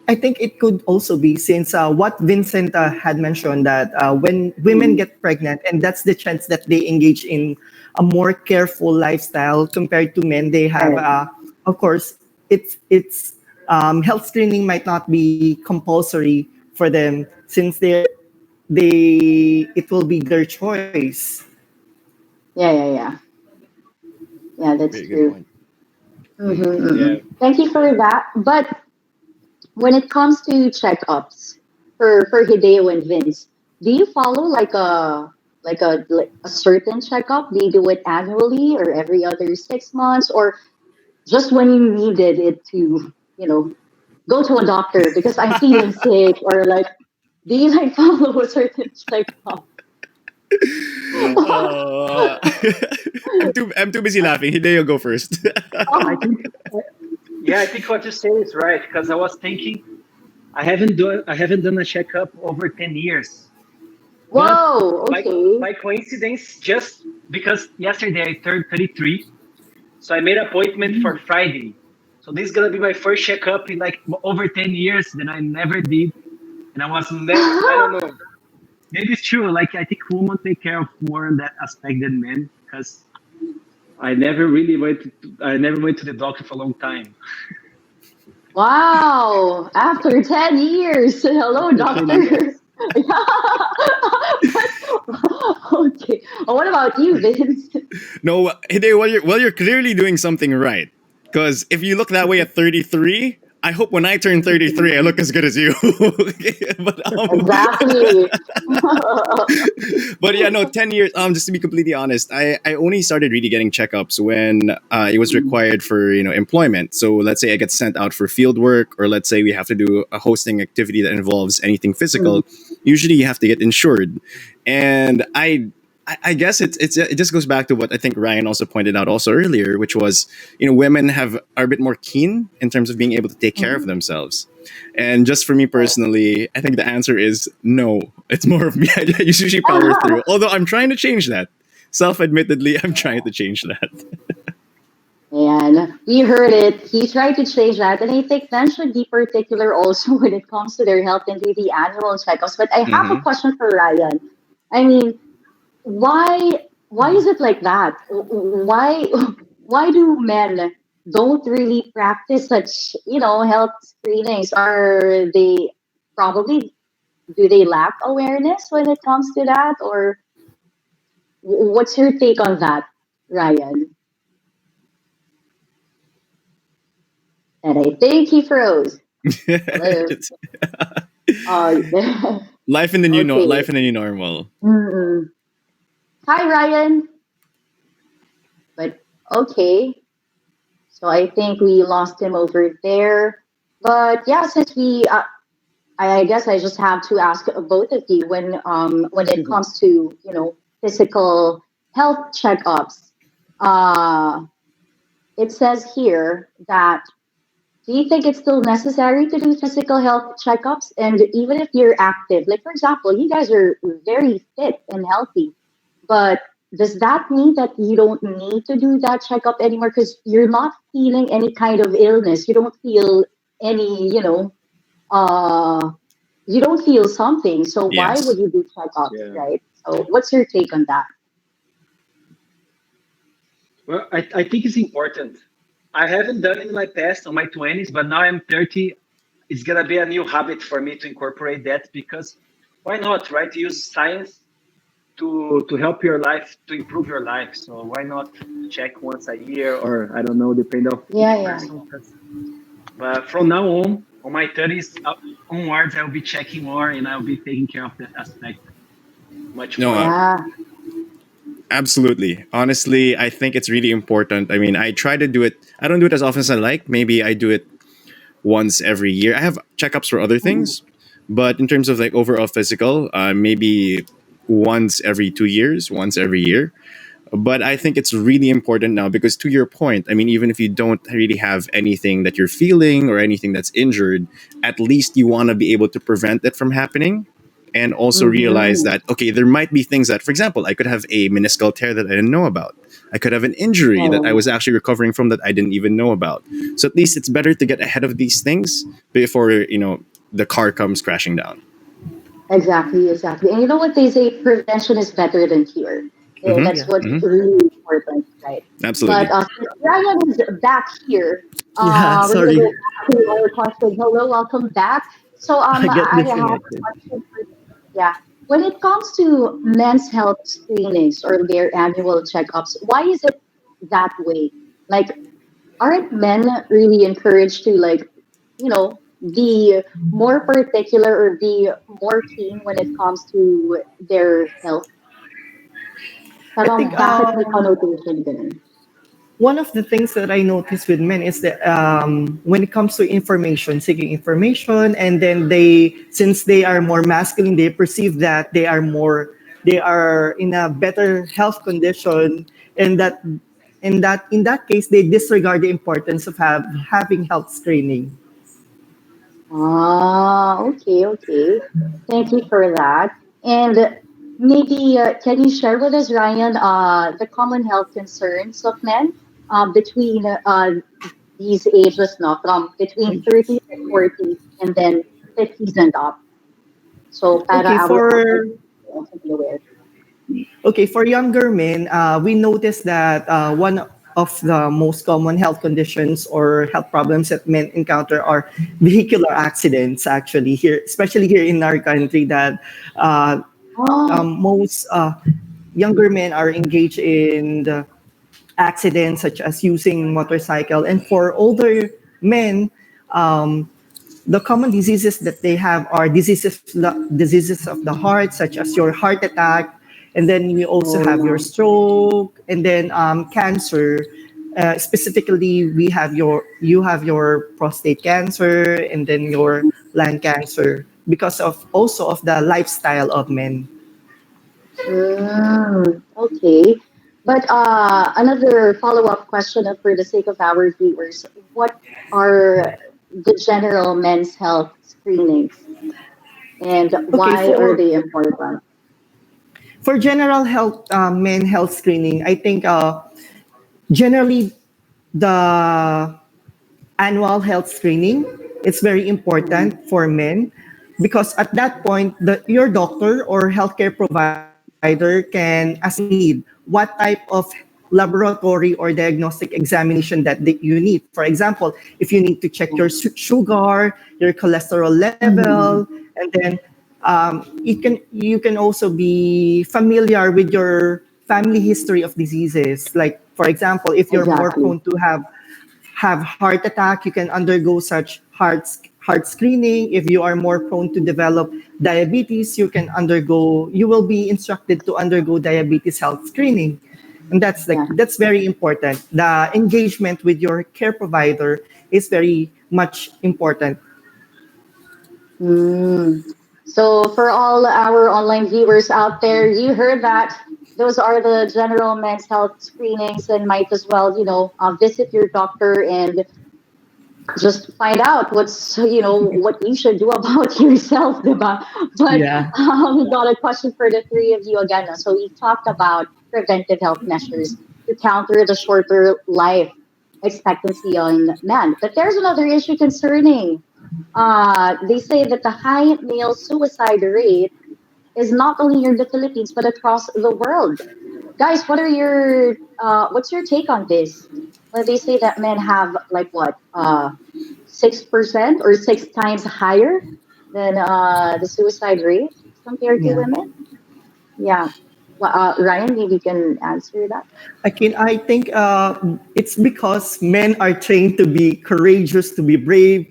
I think it could also be since what Vincent had mentioned that when women get pregnant, and that's the chance that they engage in a more careful lifestyle compared to men. They have, Right. of course, it's health screening might not be compulsory for them since they it will be their choice. Yeah, yeah, yeah. Yeah, that's Very good true. point. Yeah. Thank you for that. But when it comes to checkups for Hideo and Vince, do you follow like a certain checkup? Do you do it annually or every other 6 months, or just when you needed it to, you know, go to a doctor because I'm feeling sick, or like, do you like follow a certain checkup? Yeah. I'm too busy laughing. Hideo, go first. I think. Yeah, I think what you say is right because I was thinking I haven't done a checkup over 10 years. But Whoa, by okay. by coincidence, just because yesterday I turned 33, so I made an appointment for Friday. So this is gonna be my first checkup in like over 10 years that I never did, and I was never. I don't know. Maybe it's true. Like I think women take care of more on that aspect than men because I never really went. I never went to the doctor for a long time. Wow, after 10 years. Hello, After 10 doctor. years. Okay. Well, what about you, Vince? No, Hideo, you're clearly doing something right. Because if you look that way at 33, I hope when I turn 33, I look as good as you. Exactly. But yeah, no, 10 years. Just to be completely honest, I only started really getting checkups when it was required for employment. So let's say I get sent out for field work, or let's say we have to do a hosting activity that involves anything physical. Usually, you have to get insured, and I guess it just goes back to what I think Ryan also pointed out also earlier, which was women are a bit more keen in terms of being able to take care of themselves. And just for me personally, I think the answer is no. It's more of me. I usually power through. Although I'm trying to change that. Self-admittedly, I'm trying to change that. And we heard it. He tried to change that. And I think men should be particular also when it comes to their health and do the annual checkups. But I have a Hmm. question for Ryan. I mean, why is it like that? Why why do men don't really practice such, health screenings? Are they probably do they lack awareness when it comes to that? Or what's your take on that, Ryan? And I think he froze. Hello. It's Oh, life in the new no, okay. life in the new normal. Mm-mm. Hi, Ryan. But okay. So I think we lost him over there. But yeah, since I guess I just have to ask both of you when it comes to physical health checkups. Uh, it says here that do you think it's still necessary to do physical health checkups? And even if you're active, like for example, you guys are very fit and healthy, but does that mean that you don't need to do that checkup anymore because you're not feeling any kind of illness? You don't feel any, uh, you don't feel something. So why would Yes. you do checkups, Yeah. right? So what's your take on that? Well, I think it's important. I haven't done it in my past on my 20s, but now I'm 30. It's gonna be a new habit for me to incorporate that because why not, right? Use science to help your life, to improve your life. So why not check once a year or I don't know, depend of Yeah, each yeah. person. But from now on my 30s onwards, I'll be checking more and I'll be taking care of that aspect much No, more. Yeah. absolutely. Honestly, I think it's really important. I mean, I try to do it. I don't do it as often as I like. Maybe I do it once every year. I have checkups for other Mm. things, but in terms of like overall physical, maybe once every 2 years, once every year. But I think it's really important now because, to your point, I mean, even if you don't really have anything that you're feeling or anything that's injured, at least you want to be able to prevent it from happening. and also realize Mm-hmm. that, okay, there might be things that, for example, I could have a meniscal tear that I didn't know about. I could have an injury that I Oh, was actually recovering from that I didn't even know about. So at least it's better to get ahead of these things before, the car comes crashing down. exactly, exactly. And you know what they say? Prevention is better than cure. Hmm. That's Yeah. what's Hmm. really important, right? But Absolutely. since Ryan is back here, Yeah, we're gonna sorry. go back to our question. Hello, welcome back. So I get I have a disconnected. question for yeah. When it comes to men's health screenings or their annual checkups, why is it that way? Like, aren't men really encouraged to be more particular or be more keen when it comes to their health? I think Parang bakit may connotation ganun? one of the things that I notice with men is that when it comes to information, seeking information, and then since they are more masculine, they perceive that they are in a better health condition, and that in that case, they disregard the importance of having health screening. Ah, okay, okay. Thank you for that. And maybe can you share with us, Ryan, the common health concerns of men between these ages, no, from between 30s and 40s, and then 50s and up. So para Okay, our for audience will also be aware. Okay, for younger men, we noticed that one of the most common health conditions or health problems that men encounter are vehicular accidents. Actually, here, especially here in our country, that uh, Oh, most younger men are engaged in the accidents such as using motorcycle, and for older men, um, the common diseases that they have are diseases of the heart, such as your heart attack, and then we also have your oh, stroke, and then cancer. Specifically, you have your prostate cancer, and then your lung cancer because of also of the lifestyle of men. okay. But another follow-up question for the sake of our viewers, what are the general men's health screenings and Okay, why are they important? for general health, men health screening, I think generally the annual health screening, it's very important Mhm. for men because at that point your doctor or healthcare provider can assess your need, what type of laboratory or diagnostic examination you need. For example, if you need to check your sugar, your cholesterol level, Mhm. and then you can also be familiar with your family history of diseases. Like for example, if you're more Exactly. prone to have heart attack, you can undergo such heart screening. If you are more prone to develop diabetes, you will be instructed to undergo diabetes health screening. And Yeah. that's very important. The engagement with your care provider is very much important. Mm. So, for all our online viewers out there, you heard that. Those are the general men's health screenings, and might as well, visit your doctor and just find out what you should do about yourself, diba? But Yeah. we got a question for the three of you again. So, we talked about preventive health measures to counter the shorter life expectancy on men. But there's another issue concerning they say that the high male suicide rate is not only in the Philippines but across the world. Guys, what's your take on this? When they say that men have like what 6% or 6 times higher than the suicide rate compared to Yeah. women? Yeah. Well, Ryan, maybe you can answer that. I think it's because men are trained to be courageous, to be brave,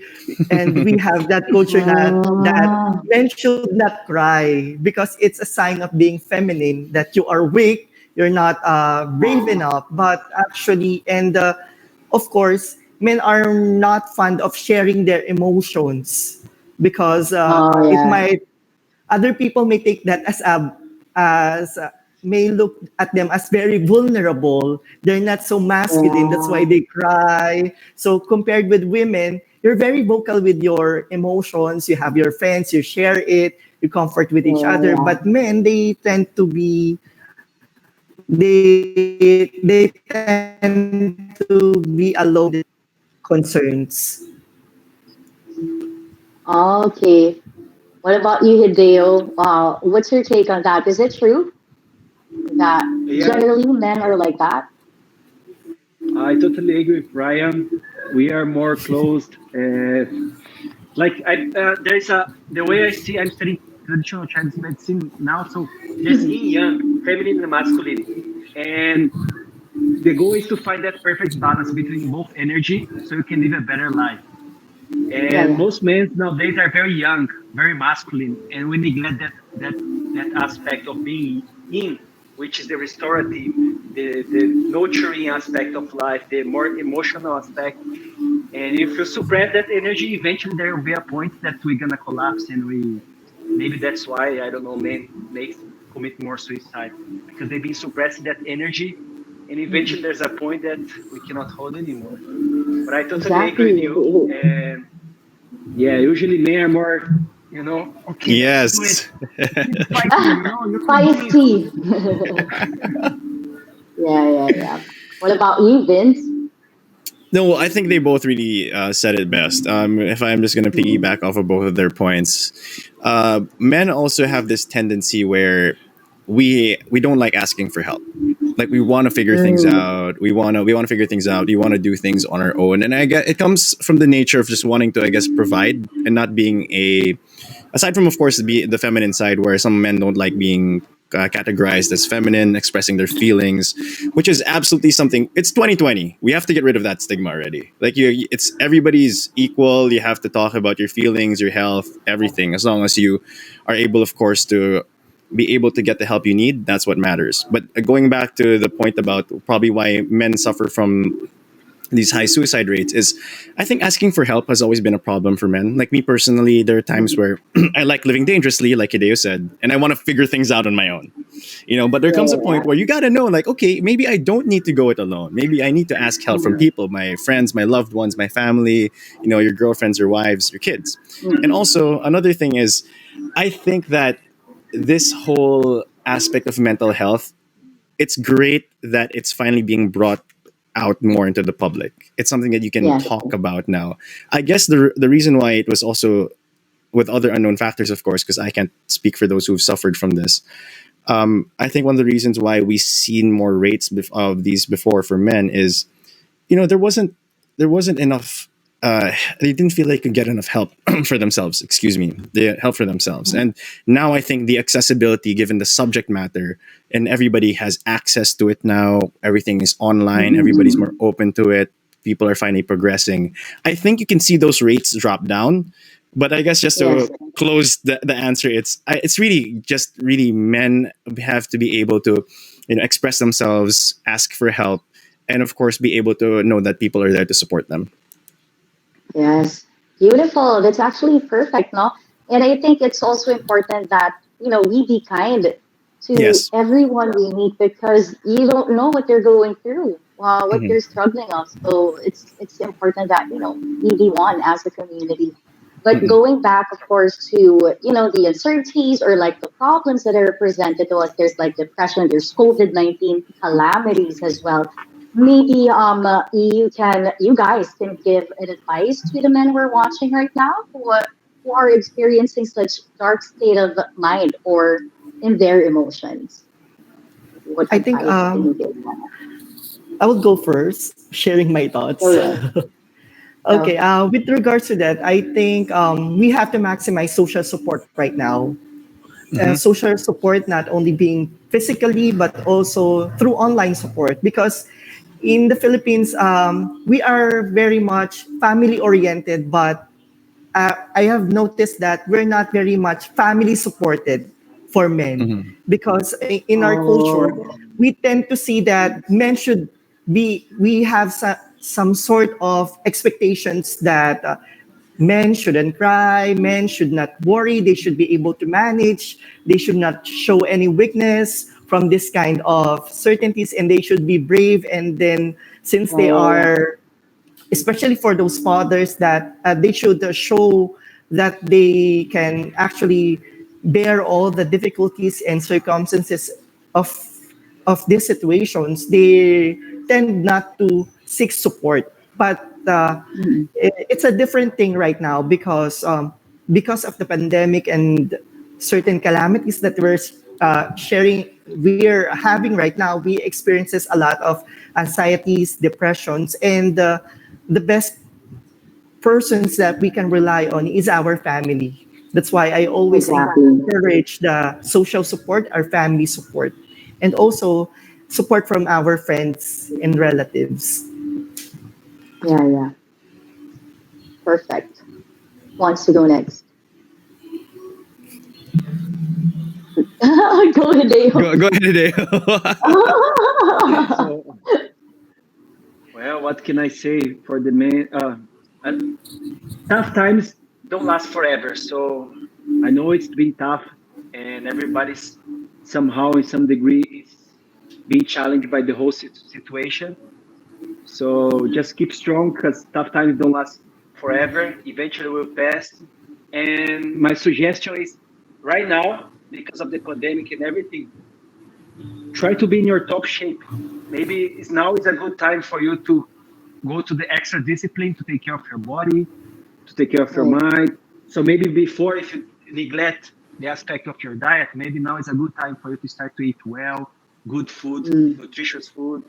and we have that culture that Ah, men should not cry because it's a sign of being feminine, that you are weak, you're not brave enough. But actually, and of course, men are not fond of sharing their emotions because oh it yeah. might other people may take that as may look at them as very vulnerable. They're not so masculine. That's why Yeah. they cry. So compared with women, you're very vocal with your emotions. You have your friends, you share it, you comfort with each other. Yeah. But men, they tend to be they tend to be alone concerns. Okay. What about you, Hideo? What's your take on that? Is it true that Yeah, generally men are like that? I totally agree with Brian. We are more closed. There's a the way I see. I'm studying traditional Chinese medicine now, so there's yin yang, feminine and masculine, and the goal is to find that perfect balance between both energy, so you can live a better life. Yeah, And yeah. most men nowadays are very young, very masculine, and we neglect that aspect of being yin, which is the restorative, the nurturing aspect of life, the more emotional aspect. And if you suppress that energy, eventually there will be a point that we're gonna collapse, and we maybe that's why I don't know men makes commit more suicide because they've been suppressing that energy, and eventually there's a point that we cannot hold anymore. But I totally agree with Exactly. you, and yeah, usually men are more, okay, let's do it. Yes. Keep fighting, you can do it. Feisty. Yeah, yeah, yeah. What about you, Vince? No, I think they both really said it best. If I'm just going to piggyback off of both of their points, men also have this tendency where we don't like asking for help. Like we want to figure things Mm, out. We want to figure things out. We want to do things on our own, and I get it comes from the nature of just wanting to, I guess, provide and not being a aside from, of course, the feminine side where some men don't like being categorized as feminine, expressing their feelings, which is absolutely something. It's 2020. We have to get rid of that stigma already. Like it's everybody's equal. You have to talk about your feelings, your health, everything, as long as you are able, of course, to be able to get the help you need. That's what matters. But going back to the point about probably why men suffer from these high suicide rates is, I think asking for help has always been a problem for men. Like me personally, there are times where I like living dangerously, like Hideo said, and I want to figure things out on my own. But there comes a point where you got to know, like, okay, maybe I don't need to go it alone. Maybe I need to ask help from people, my friends, my loved ones, my family, your girlfriends, your wives, your kids. And also another thing is, I think that this whole aspect of mental health, it's great that it's finally being brought out more into the public. It's something that you can yes. talk about now. I guess the reason why it was also with other unknown factors, of course, because I can't speak for those who've suffered from this. I think one of the reasons why we've seen more rates of these before for men is, there wasn't enough. They didn't feel they could get enough help for themselves. Excuse me, the help for themselves. And now I think the accessibility, given the subject matter, and everybody has access to it now. Everything is online. Everybody's more open to it. People are finally progressing. I think you can see those rates drop down. But I guess just Yes. to close the answer, it's really just really men have to be able to, express themselves, ask for help, and of course be able to know that people are there to support them. Yes, beautiful. That's actually perfect, no? And I think it's also important that, we be kind to Yes. everyone we meet because you don't know what they're going through, what Mhm. they're struggling of. So it's important that, we be one as a community. But Mhm. going back, of course, to, the uncertainties or like the problems that are presented to us, there's like depression, there's COVID-19 calamities as well. Maybe you guys can give an advice to the men we're watching right now who are experiencing such dark state of mind or in their emotions. What I think advice can you give them? I will go first, sharing my Oh thoughts. yeah. Okay, So with regards to that, I think we have to maximize social support right now. Mhm. Social support not only being physically but also through online support, because in the Philippines we are very much family oriented, but I have noticed that we're not very much family supported for men, Mhm. because in our culture oh we tend to see that men should we have some sort of expectations that men shouldn't cry, men should not worry, they should be able to manage, they should not show any weakness from this kind of certainties, and they should be brave. And then since they yeah, yeah, yeah. are especially for those fathers that they should show that they can actually bear all the difficulties and circumstances of these situations. They tend not to seek support, but it's a different thing right now because of the pandemic and certain calamities that we're having right now. We experiences a lot of anxieties, depressions, and the best persons that we can rely on is our family. That's why I always Exactly. encourage the social support, our family support, and also support from our friends and relatives. Yeah, yeah. Perfect. Wants to go next? Go ahead, Dale. Go ahead, Hideo. So, well, what can I say for the man? Tough times don't last forever. So I know it's been tough, and everybody's somehow, in some degree, is being challenged by the whole situation. So just keep strong, because tough times don't last forever. Eventually will pass. And my suggestion is, right now, because of the pandemic and everything, try to be in your top shape. Maybe now is a good time for you to go to the extra discipline to take care of your body, to take care of your mind. So maybe before, if you neglect the aspect of your diet, maybe now is a good time for you to start to eat well, good food, nutritious food.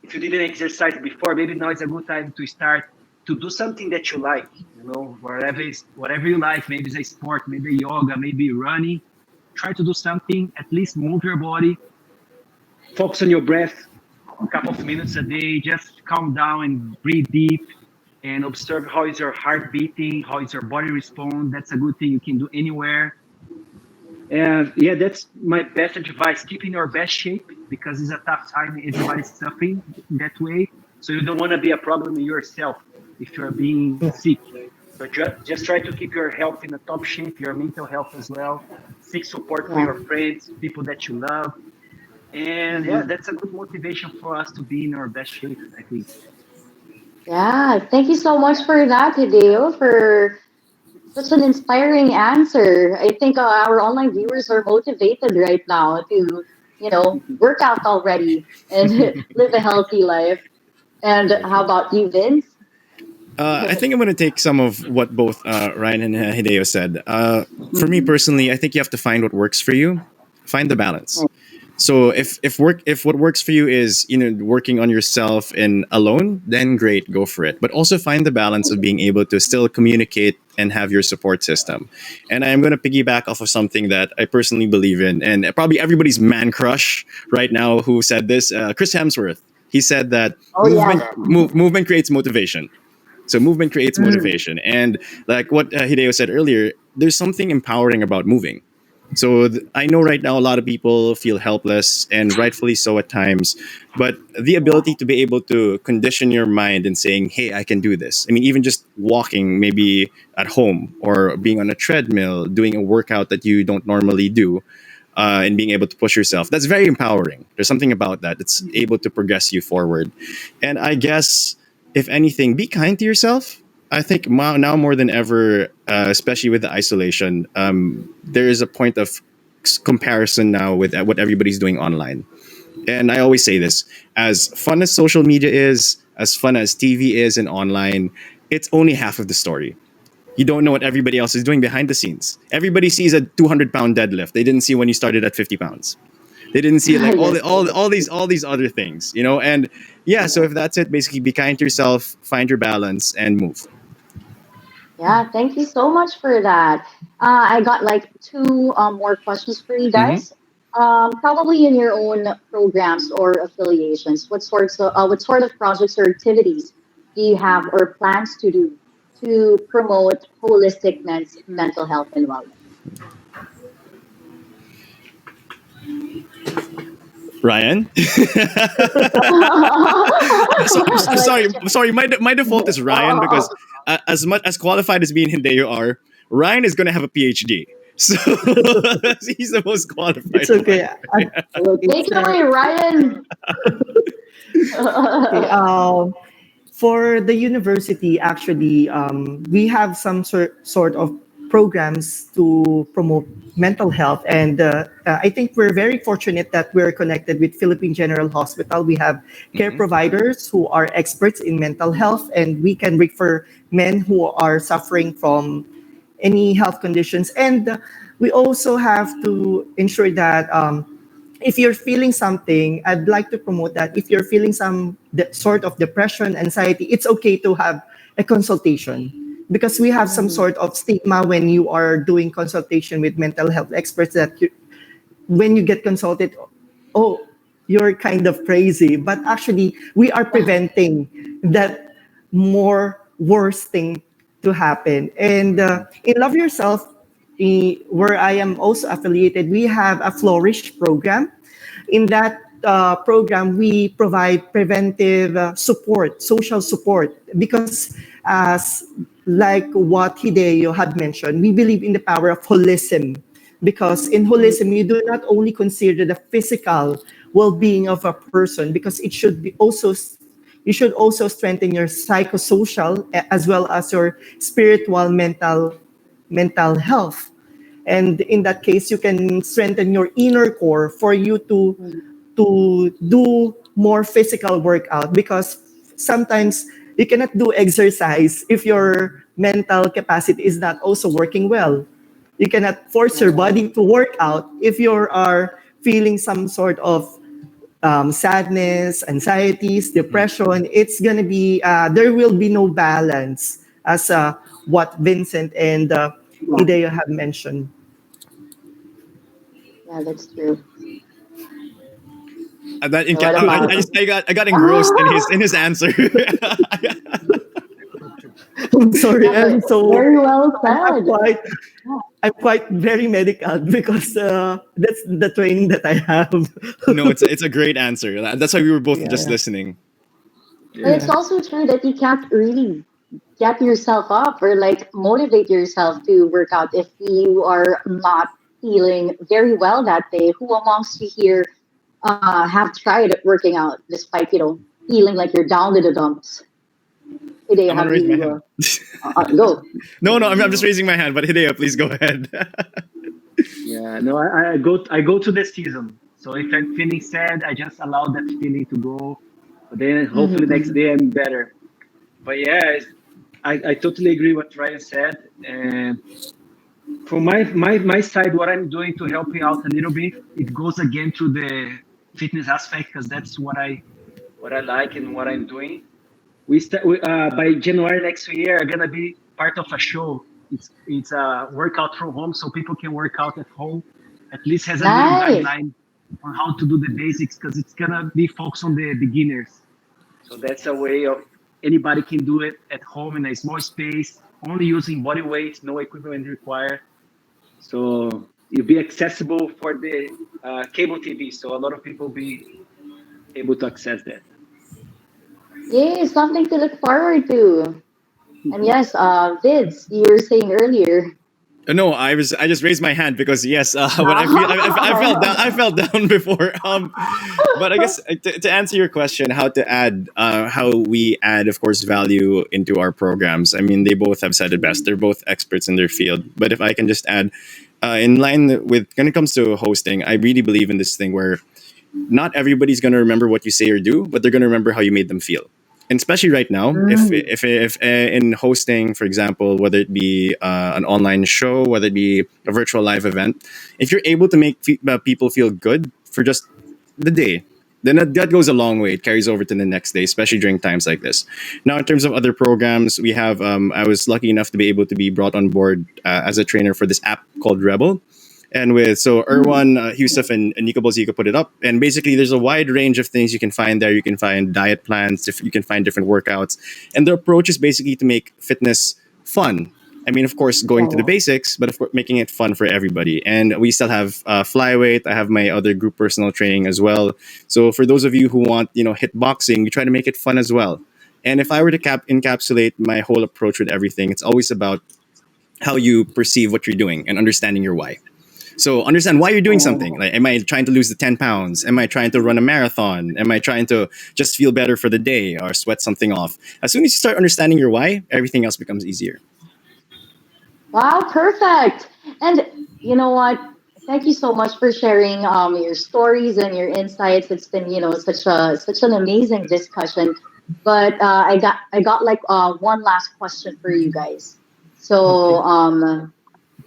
If you didn't exercise before, maybe now is a good time to start to do something that you like. Whatever you like. Maybe it's a sport, maybe yoga, maybe running. Try to do something. At least move your body. Focus on your breath a couple of minutes a day. Just calm down and breathe deep and observe how is your heart beating, how is your body respond. That's a good thing you can do anywhere. And yeah, that's my best advice. Keep in your best shape, because it's a tough time. Everybody's suffering that way. So you don't want to be a problem in yourself if you're being sick. But just try to keep your health in the top shape, your mental health as well. Seek support from your friends, people that you love. And yeah, that's a good motivation for us to be in our best shape, I think. Yeah, thank you so much for that, Hideo, for such an inspiring answer. I think our online viewers are motivated right now to, work out already and live a healthy life. And how about you, Vince? I think I'm going to take some of what both Ryan and Hideo said. For me personally, I think you have to find what works for you. Find the balance. So if what works for you is working on yourself and alone, then great, go for it. But also find the balance of being able to still communicate and have your support system. And I'm going to piggyback off of something that I personally believe in, and probably everybody's man crush right now who said this, Chris Hemsworth. He said that movement creates motivation. So movement creates motivation, and like what Hideo said earlier, there's something empowering about moving. So I know right now a lot of people feel helpless, and rightfully so at times. But the ability to be able to condition your mind and saying, "Hey, I can do this." I mean, even just walking, maybe at home, or being on a treadmill, doing a workout that you don't normally do, and being able to push yourself. That's very empowering. There's something about that that's able to progress you forward. And I guess, if anything, be kind to yourself. I think now more than ever, especially with the isolation, there is a point of comparison now with what everybody's doing online. And I always say this, as fun as social media is, as fun as TV is and online, it's only half of the story. You don't know what everybody else is doing behind the scenes. Everybody sees a 200-pound deadlift. They didn't see when you started at 50 pounds. They didn't see like all these other things, And yeah, so if that's it, basically be kind to yourself, find your balance, and move. Yeah, thank you so much for that. I got like two more questions for you guys. Probably in your own programs or affiliations, what sort of projects or activities do you have or plans to do to promote holistic mental health and wellness? Ryan? Sorry. My default is Ryan, because as much as qualified as me and Hideo are, Ryan is going to have a PhD. So he's the most qualified. It's okay. Take it away, Ryan. Okay, For the university, actually, we have some sort of programs to promote mental health. And I think we're very fortunate that we're connected with Philippine General Hospital. We have care providers who are experts in mental health, and we can refer men who are suffering from any health conditions. And we also have to ensure that if you're feeling something, I'd like to promote that if you're feeling some sort of depression, anxiety, it's okay to have a consultation, because we have some sort of stigma when you are doing consultation with mental health experts that when you get consulted, oh, you're kind of crazy. But actually, we are preventing that more worse thing to happen. And in Love Yourself, where I am also affiliated, we have a Flourish program. In that program, we provide preventive support, social support, because as like what Hideo had mentioned, we believe in the power of holism. Because in holism, you do not only consider the physical well-being of a person, because it should be also you should also strengthen your psychosocial as well as your spiritual mental health. And in that case, you can strengthen your inner core for you to do more physical workout, because sometimes you cannot do exercise if your mental capacity is not also working well. You cannot force your body to work out if you are feeling some sort of sadness, anxieties, depression. It's gonna be there will be no balance, as what Vincent and Hideo have mentioned. Yeah, that's true. That So what about I got engrossed in his answer. I'm sorry, yeah, I'm but so very well I'm said. quite I'm quite very medical because that's the training that I have. No, it's a great answer. That's why we were both just Yeah, listening. But it's yeah. also true that you can't really get yourself up or like motivate yourself to work out if you are not feeling very well that day. Who amongst you here have tried working out despite feeling like you're down to the dumps? Today, I'm gonna have raise my you hand. go? No, I'm just raising my hand. But Hideo, please go ahead. Yeah, no, I go to the season. So if I'm feeling sad, I just allow that feeling to go. But then hopefully next Mm-hmm. day I'm better. But yeah, I totally agree what Ryan said. And from my side, what I'm doing to help you out a little bit, it goes again to the fitness aspect because that's what I like and what I'm doing. By January next year, I'm gonna be part of a show. It's a workout from home, so people can work out at home. At least has a little Nice. guideline on how to do the basics because it's gonna be focused on the beginners. So that's a way of anybody can do it at home in a small space, only using body weight, no equipment required. So it'll be accessible for the cable TV. So a lot of people be able to access that. Yay, something to look forward to. And yes, Vids, you were saying earlier. No, I just raised my hand because yes, when I felt down, I felt down before. But I guess to answer your question, how to add, how we add, of course, value into our programs. I mean, they both have said it best. They're both experts in their field. But if I can just add, in line with when it comes to hosting, I really believe in this thing where not everybody's going to remember what you say or do, but they're going to remember how you made them feel. And especially right now, if in hosting, for example, whether it be an online show, whether it be a virtual live event, if you're able to make people feel good for just the day, then that goes a long way. It carries over to the next day, especially during times like this. Now, in terms of other programs, we have. I was lucky enough to be able to be brought on board as a trainer for this app called Rebel. And with so Erwan, Yusuf, and Nico Bolzico put it up. And basically, there's a wide range of things you can find there. You can find diet plans, you can find different workouts. And the approach is basically to make fitness fun. I mean, of course, going to the basics, but of course, making it fun for everybody. And we still have flyweight. I have my other group personal training as well. So for those of you who want, hit boxing, we try to make it fun as well. And if I were to encapsulate my whole approach with everything, it's always about how you perceive what you're doing and understanding your why. So understand why you're doing something. Like, am I trying to lose the 10 pounds? Am I trying to run a marathon? Am I trying to just feel better for the day or sweat something off? As soon as you start understanding your why, everything else becomes easier. Wow, perfect. And you know what? Thank you so much for sharing your stories and your insights. It's been, such an amazing discussion. But I got like one last question for you guys. So Okay.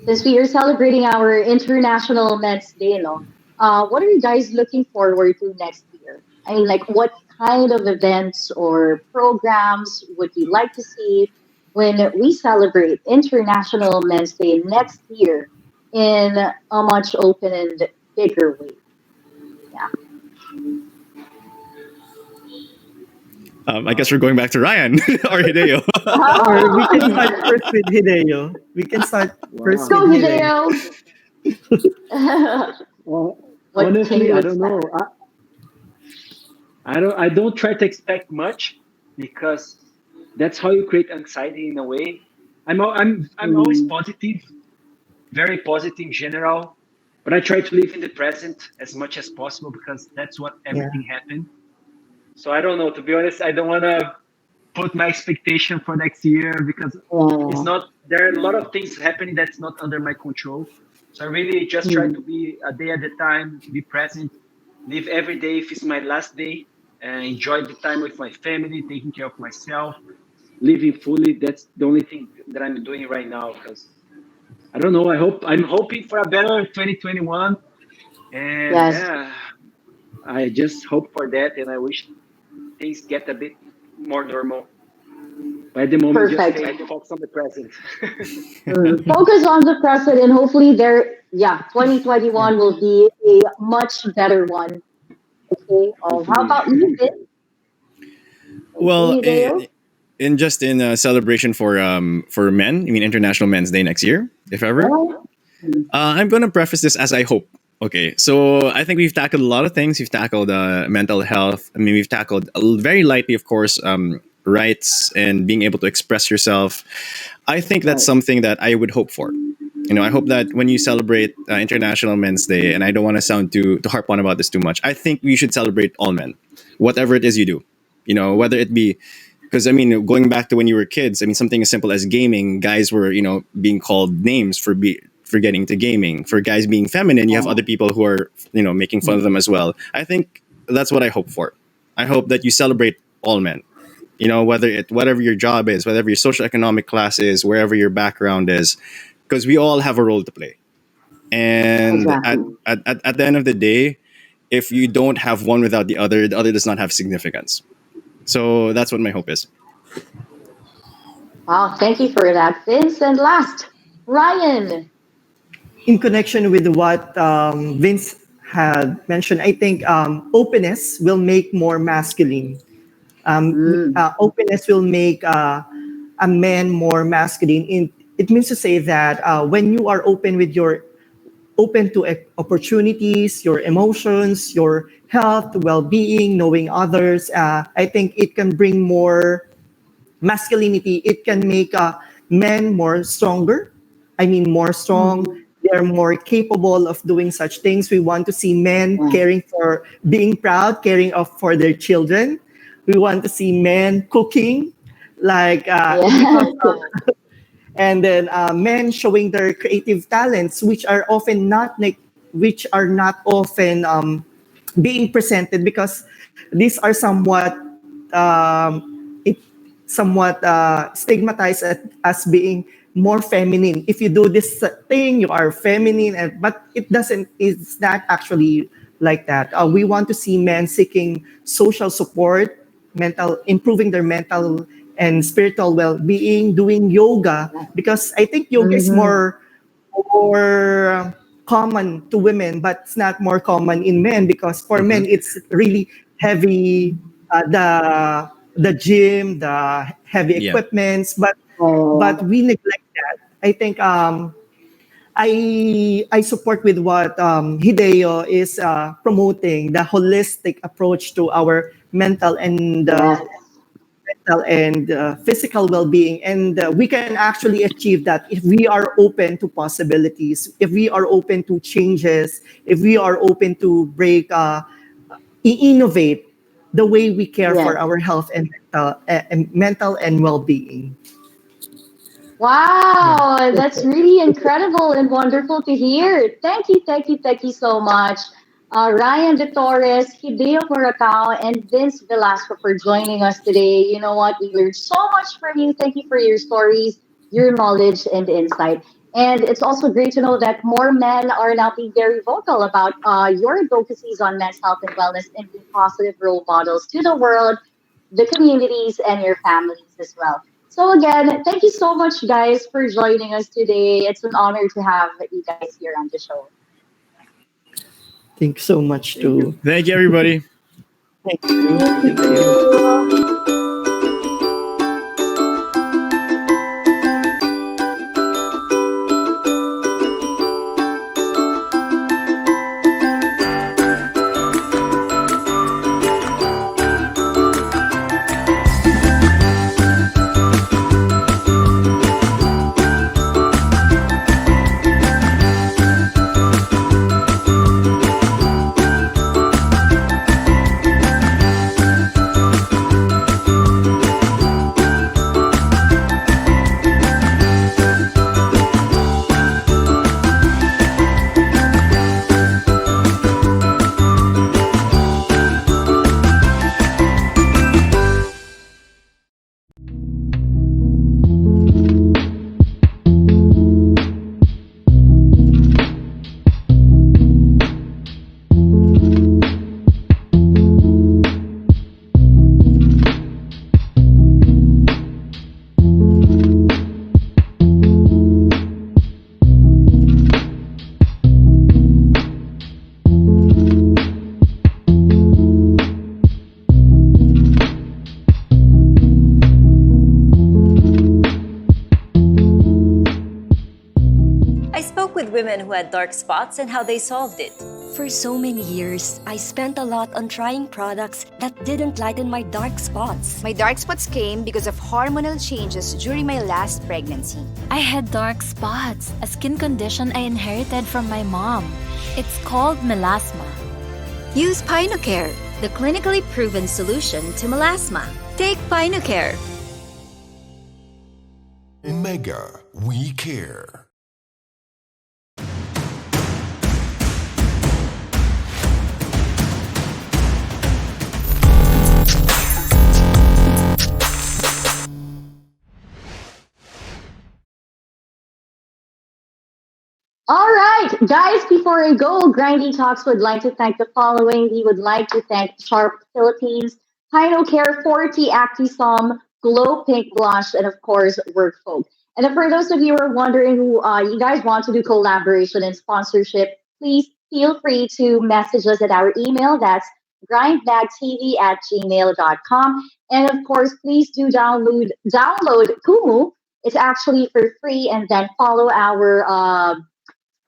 since we are celebrating our International Men's Day, what are you guys looking forward to next year? I mean, like, what kind of events or programs would you like to see when we celebrate International Men's Day next year in a much open and bigger way? Yeah. I guess we're going back to Ryan or Hideo. Or we can Oh, start first with Hideo. We can start let's first Wow. with go, Hideo. Hideo. Well, What can honestly, you I don't expect? know. I don't try to expect much because that's how you create anxiety in a way. I'm always Mm, positive, very positive in general, but I try to live in the present as much as possible because that's what Yeah. everything happened. So I don't know. To be honest, I don't want to put my expectation for next year because it's yeah. not. There are a lot of things happening that's not under my control. So I really just try to Mm, be a day at a time, be present, live every day if it's my last day, and enjoy the time with my family, taking care of myself, living fully. That's the only thing that I'm doing right now. Because I don't know. I'm hoping for a better 2021, and yes. yeah, I just hope for that, and I wish things get a bit more normal. But at the moment, just Perfect. stay focused on the present. Focus on the present and hopefully yeah, Yeah. 2021 will be a much better one. Okay. How Hopefully. about you, Vin? Well, Okay, Hideo? in a celebration for men, I mean International Men's Day next year, if ever. Yeah. I'm going to preface this as I hope. Okay, so I think we've tackled a lot of things. We've tackled mental health. I mean, we've tackled very lightly, of course, rights and being able to express yourself. I think that's Right. something that I would hope for. You know, I hope that when you celebrate International Men's Day, and I don't want to sound to harp on about this too much, I think we should celebrate all men, whatever it is you do. You know, whether it be because I mean, going back to when you were kids, I mean, something as simple as gaming, guys were being called names for getting to gaming. For guys being feminine, you have other people who are making fun of them as well. I think that's what I hope for. I hope that you celebrate all men. You know, whatever your job is, whatever your social economic class is, wherever your background is, because we all have a role to play. And Exactly. at the end of the day, if you don't have one without the other does not have significance. So that's what my hope is. Wow, thank you for that, Vince. And last, Ryan. In connection with what Vince had mentioned, I think openness will make more masculine. Mm, Openness will make a man more masculine. It means to say that when you are open to opportunities, your emotions, your health, well-being, knowing others, I think it can bring more masculinity. It can make men more stronger. I mean, more strong. mm, They're more capable of doing such things. We want to see men yeah, caring for, being proud, caring of for their children. We want to see men cooking, like because yeah. and then men showing their creative talents, which are not often being presented because these are it somewhat stigmatized as being more feminine. If you do this thing, you are feminine, but it doesn't. It's not actually like that. We want to see men seeking social support, improving their mental and spiritual well-being, doing yoga because I think yoga is Mhm. more common to women, but it's not more common in men because for Hmm. men it's really heavy. The gym, the heavy Yeah. equipments, but Oh, we neglect that. I think I support with what Hideo is promoting the holistic approach to our mental and yes. mental and physical well-being, and we can actually achieve that if we are open to possibilities, if we are open to changes, if we are open to innovate the way we care Yes. for our health and mental and well-being. Wow, that's really incredible and wonderful to hear. Thank you so much, Ryan de Torres, Hideo Muraoka, and Vince Velasco for joining us today. You know what? We learned so much from you. Thank you for your stories, your knowledge, and insight. And it's also great to know that more men are now being very vocal about your advocacies on men's health and wellness and being positive role models to the world, the communities, and your families as well. So again, thank you so much, guys, for joining us today. It's an honor to have you guys here on the show. Thanks so much to Thank you, everybody. thank you. Thank Thank you. you. I spoke with women who had dark spots and how they solved it. For so many years, I spent a lot on trying products that didn't lighten my dark spots. My dark spots came because of hormonal changes during my last pregnancy. I had dark spots, a skin condition I inherited from my mom. It's called melasma. Use PinoCare, the clinically proven solution to melasma. Take PinoCare. Mega, we care. All right, guys, before I go, Grindy Talks would like to thank the following. We would like to thank Sharp Philippines, Pino Care 40 Actisom, Glow Pink Blush, and of course, Workfolk. And then for those of you who are wondering who you guys want to do collaboration and sponsorship, please feel free to message us at our email. That's grindbagtv@gmail.com. And of course, please do download Kumu. It's actually for free, and then follow our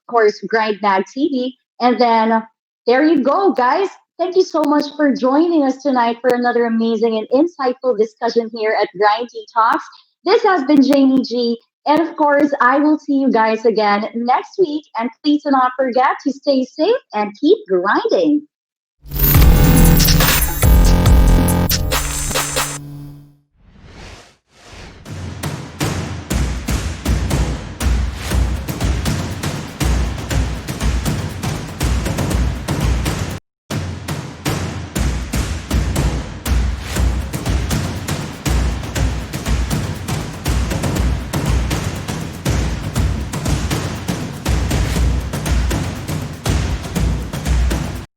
course, Grind Mag TV. And then there you go, guys. Thank you so much for joining us tonight for another amazing and insightful discussion here at Grindy Talks. This has been Jamie G. And of course, I will see you guys again next week. And please do not forget to stay safe and keep grinding.